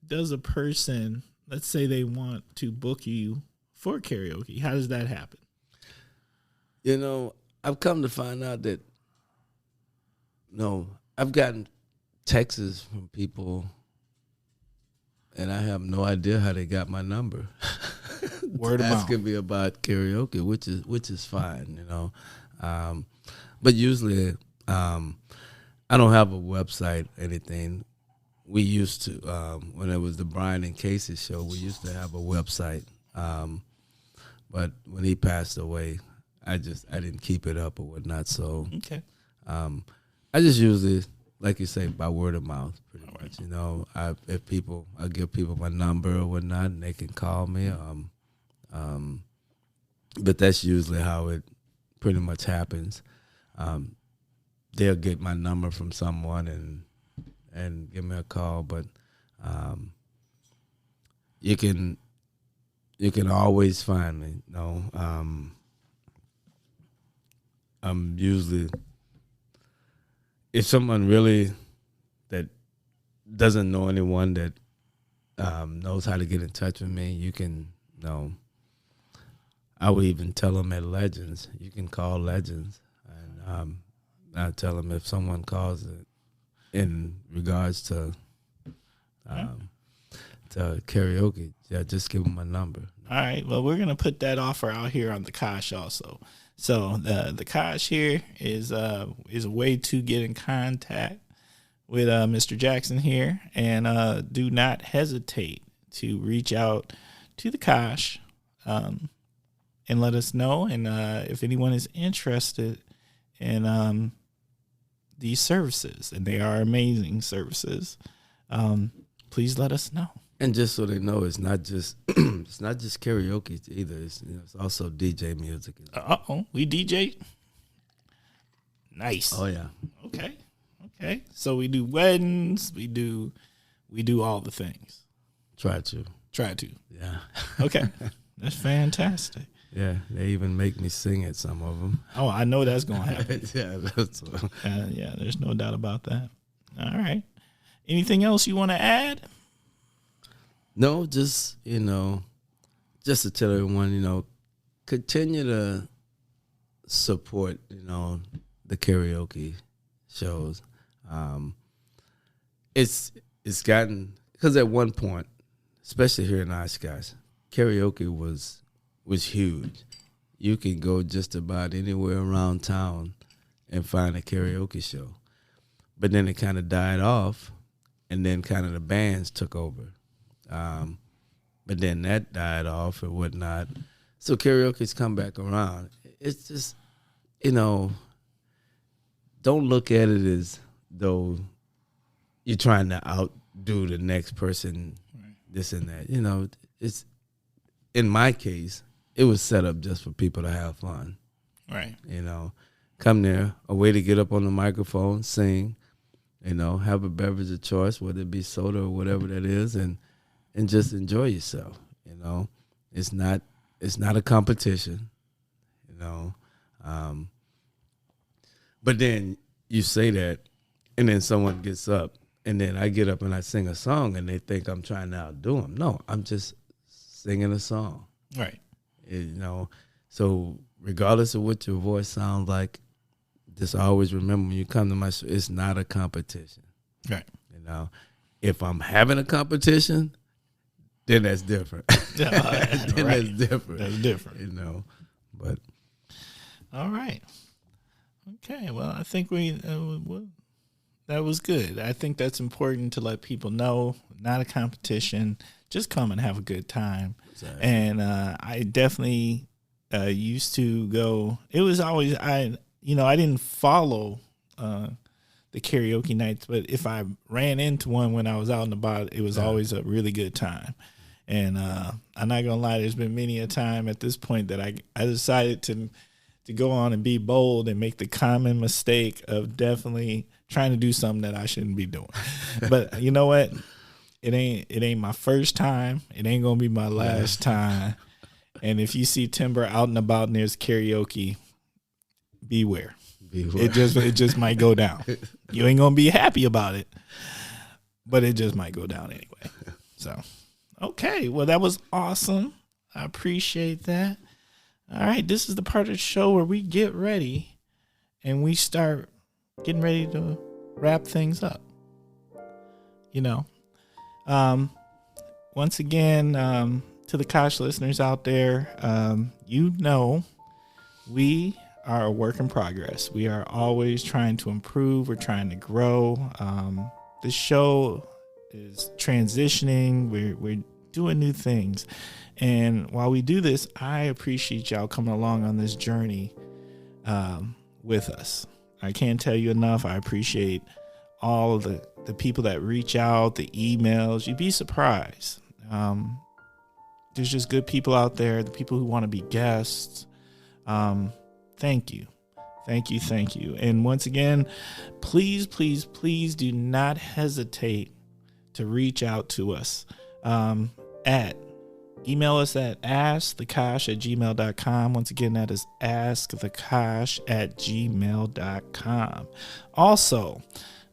Speaker 1: does a person, let's say they want to book you for karaoke, how does that happen?
Speaker 2: You know, I've come to find out that, I've gotten texts from people, and I have no idea how they got my number.
Speaker 1: Word of mouth.
Speaker 2: Asking me about karaoke, which is fine, but usually, I don't have a website, anything. We used to, when it was the Brian and Casey show, we used to have a website. But when he passed away, I didn't keep it up or whatnot. So,
Speaker 1: Okay.
Speaker 2: I just usually, like you say, by word of mouth, pretty much. I give people my number or whatnot, and they can call me. But that's usually how it pretty much happens. They'll get my number from someone and give me a call, but you can always find me. I'm usually, if someone really that doesn't know anyone that knows how to get in touch with me, you can I would even tell them at Legends. You can call Legends, and I tell them if someone calls it in regards to karaoke, just give them my number.
Speaker 1: All right. Well, we're gonna put that offer out here on the Kosh also. So the Kosh here is a way to get in contact with Mr. Jackson here, and do not hesitate to reach out to the Kosh and let us know. And if anyone is interested in these services, and they are amazing services, please let us know.
Speaker 2: And just so they know, it's not just karaoke either. It's also DJ music.
Speaker 1: We DJ. Nice.
Speaker 2: Oh yeah.
Speaker 1: Okay. So we do weddings. We do all the things.
Speaker 2: Try to.
Speaker 1: Try to.
Speaker 2: Yeah.
Speaker 1: Okay. That's fantastic.
Speaker 2: Yeah, they even make me sing it, some of them.
Speaker 1: Oh, I know that's going to happen.
Speaker 2: Yeah,
Speaker 1: There's no doubt about that. All right. Anything else you want to add?
Speaker 2: No, just, just to tell everyone, continue to support, the karaoke shows. It's gotten, because at one point, especially here in Oshkosh, karaoke was huge. You can go just about anywhere around town and find a karaoke show. But then it kind of died off, and then kind of the bands took over. But then that died off or whatnot. So karaoke's come back around. It's just, don't look at it as though you're trying to outdo the next person, right, this and that. It's, in my case, it was set up just for people to have fun.
Speaker 1: Right.
Speaker 2: Come there, a way to get up on the microphone, sing, have a beverage of choice, whether it be soda or whatever that is, and just enjoy yourself. It's not a competition. But then you say that, and then someone gets up, and then I get up and I sing a song, and they think I'm trying to outdo them. No, I'm just singing a song.
Speaker 1: Right.
Speaker 2: So regardless of what your voice sounds like, just always remember when you come to my show, it's not a competition.
Speaker 1: Right.
Speaker 2: If I'm having a competition, then that's different. That's different.
Speaker 1: That's different.
Speaker 2: But
Speaker 1: all right. Okay. Well, I think that was good. I think that's important to let people know. Not a competition. Just come and have a good time. Exactly. And I definitely used to go. It was always I didn't follow the karaoke nights, but if I ran into one when I was out and about, it was always a really good time. And I'm not gonna lie, there's been many a time at this point that I decided to go on and be bold and make the common mistake of definitely trying to do something that I shouldn't be doing. But you know what? It ain't my first time. It ain't gonna be my last time. And if you see Timber out and about and there's karaoke, beware. It just might go down. You ain't gonna be happy about it, but it just might go down anyway. So, okay. Well, that was awesome. I appreciate that. All right, this is the part of the show where we get ready and we start getting ready to wrap things up. Once again, to the Kosh listeners out there, we are a work in progress. We are always trying to improve. We're trying to grow. The show is transitioning. We're doing new things. And while we do this, I appreciate y'all coming along on this journey with us. I can't tell you enough. I appreciate all the people that reach out, the emails. You'd be surprised. There's just good people out there, the people who want to be guests. Thank you. And once again, please do not hesitate to reach out to us. Email us at askthekosh@gmail.com. Once again, that is askthekosh@gmail.com. Also,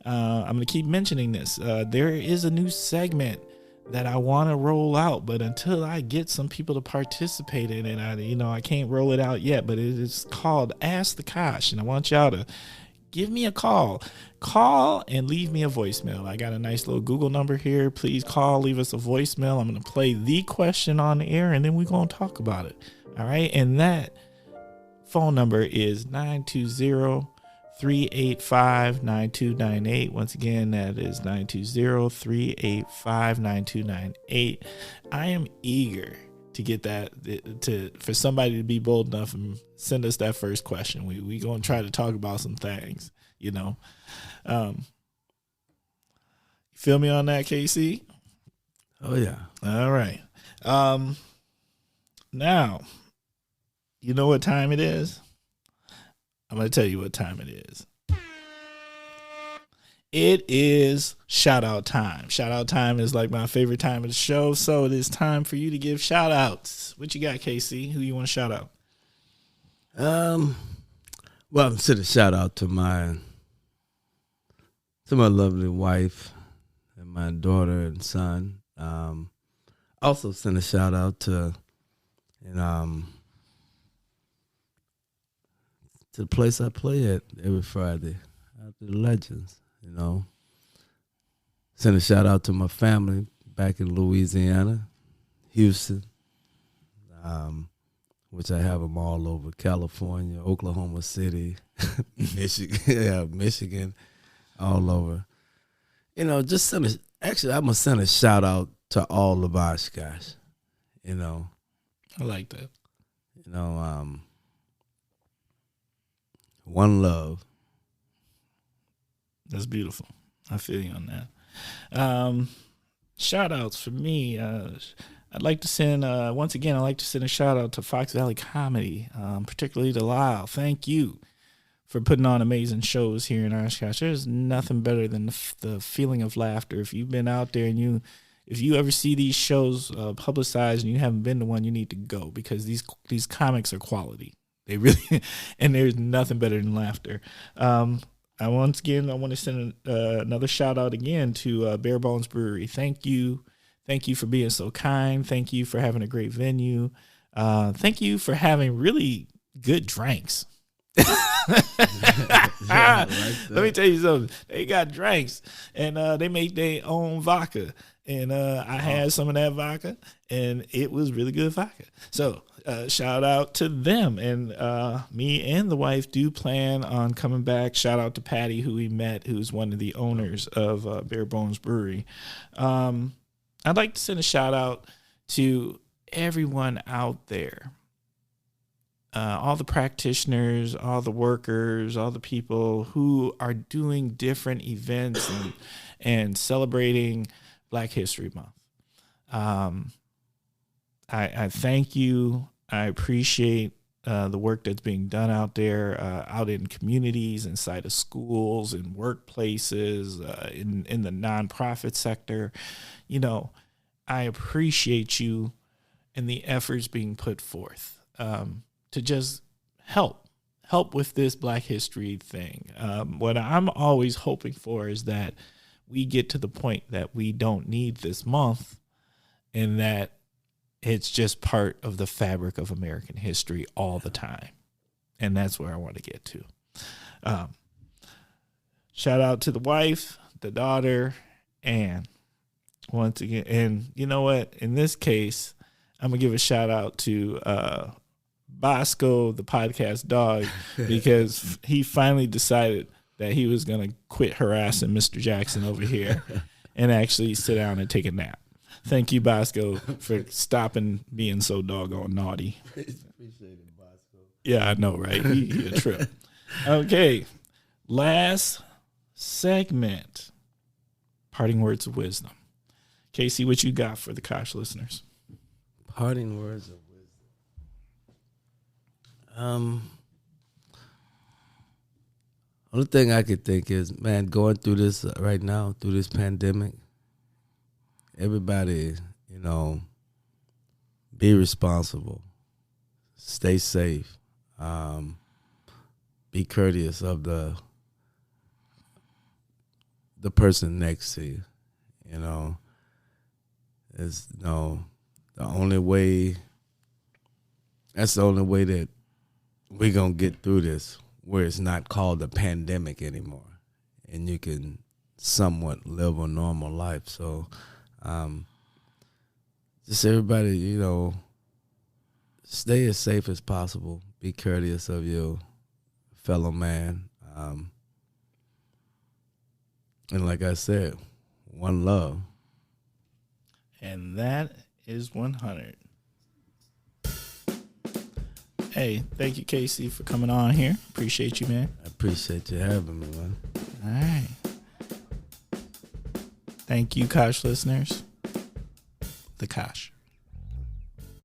Speaker 1: I'm going to keep mentioning this. There is a new segment that I want to roll out, but until I get some people to participate in it, I can't roll it out yet, but it is called Ask the Kosh, and I want y'all to give me a call and leave me a voicemail. I got a nice little Google number here. Please call, leave us a voicemail. I'm going to play the question on the air, and then we're going to talk about it. All right. And that phone number is 920-385-9298. Once again, that is 920-385-9298. I am eager to get that, for somebody to be bold enough and send us that first question. We going to try to talk about some things, You feel me on that, KC?
Speaker 2: Oh, yeah.
Speaker 1: All right. Now, you know what time it is? I'm going to tell you what time it is. It is shout out time. Shout out time is like my favorite time of the show. So it is time for you to give shout outs. What you got, KC? Who you want to shout out?
Speaker 2: Well, I'm sending a shout out to my lovely wife and my daughter and son. Also send a shout out to the place I play at every Friday, out to the Legends. Send a shout out to my family back in Louisiana, Houston, which I have them all over California, Oklahoma City, Michigan, all over. Just I'm gonna send a shout out to all the ASK guys.
Speaker 1: I like that.
Speaker 2: One love.
Speaker 1: That's beautiful. I feel you on that. Shout outs for me. I'd like to send, once again, I'd like to send a shout out to Fox Valley Comedy, particularly to Lyle. Thank you for putting on amazing shows here in Oshkosh. There's nothing better than the feeling of laughter. If you've been out there and if you ever see these shows publicized and you haven't been to one, you need to go, because these comics are quality. They really, and there's nothing better than laughter. I want to send another shout out again to Bare Bones Brewery. Thank you for being so kind. Thank you for having a great venue. Thank you for having really good drinks. Let me tell you something. They got drinks, and they make their own vodka. And I had some of that vodka, and it was really good vodka. So shout out to them. And me and the wife do plan on coming back. Shout out to Patty, who we met, who's one of the owners of Bare Bones Brewery. I'd like to send a shout out to everyone out there. All the practitioners, all the workers, all the people who are doing different events and celebrating Black History Month. I thank you. I appreciate the work that's being done out there, out in communities, inside of schools, in workplaces, in the nonprofit sector. I appreciate you and the efforts being put forth to just help with this Black History thing. What I'm always hoping for is that we get to the point that we don't need this month, and that it's just part of the fabric of American history all the time. And that's where I want to get to. Shout out to the wife, the daughter, and once again, and you know what? In this case, I'm going to give a shout out to Bosco, the podcast dog, because he finally decided that he was going to quit harassing Mr. Jackson over here and actually sit down and take a nap. Thank you, Bosco, for stopping being so doggone naughty.
Speaker 2: Appreciate it, Bosco.
Speaker 1: Yeah, I know, right? He a trip. Okay, last segment, parting words of wisdom. Casey, what you got for the Kosh listeners?
Speaker 2: Parting words of wisdom. Only thing I could think is, man, going through this right now, through this pandemic, everybody, be responsible, stay safe, be courteous of the person next to you. It's the only way. That's the only way that we're gonna get through this, where it's not called a pandemic anymore, and you can somewhat live a normal life. So, just everybody, stay as safe as possible. Be courteous of your fellow man. And like I said, one love.
Speaker 1: And that is 100. Hey, thank you, Casey, for coming on here. Appreciate you, man.
Speaker 2: I appreciate you having me, man.
Speaker 1: All right. Thank you, Kosh listeners. The Kosh.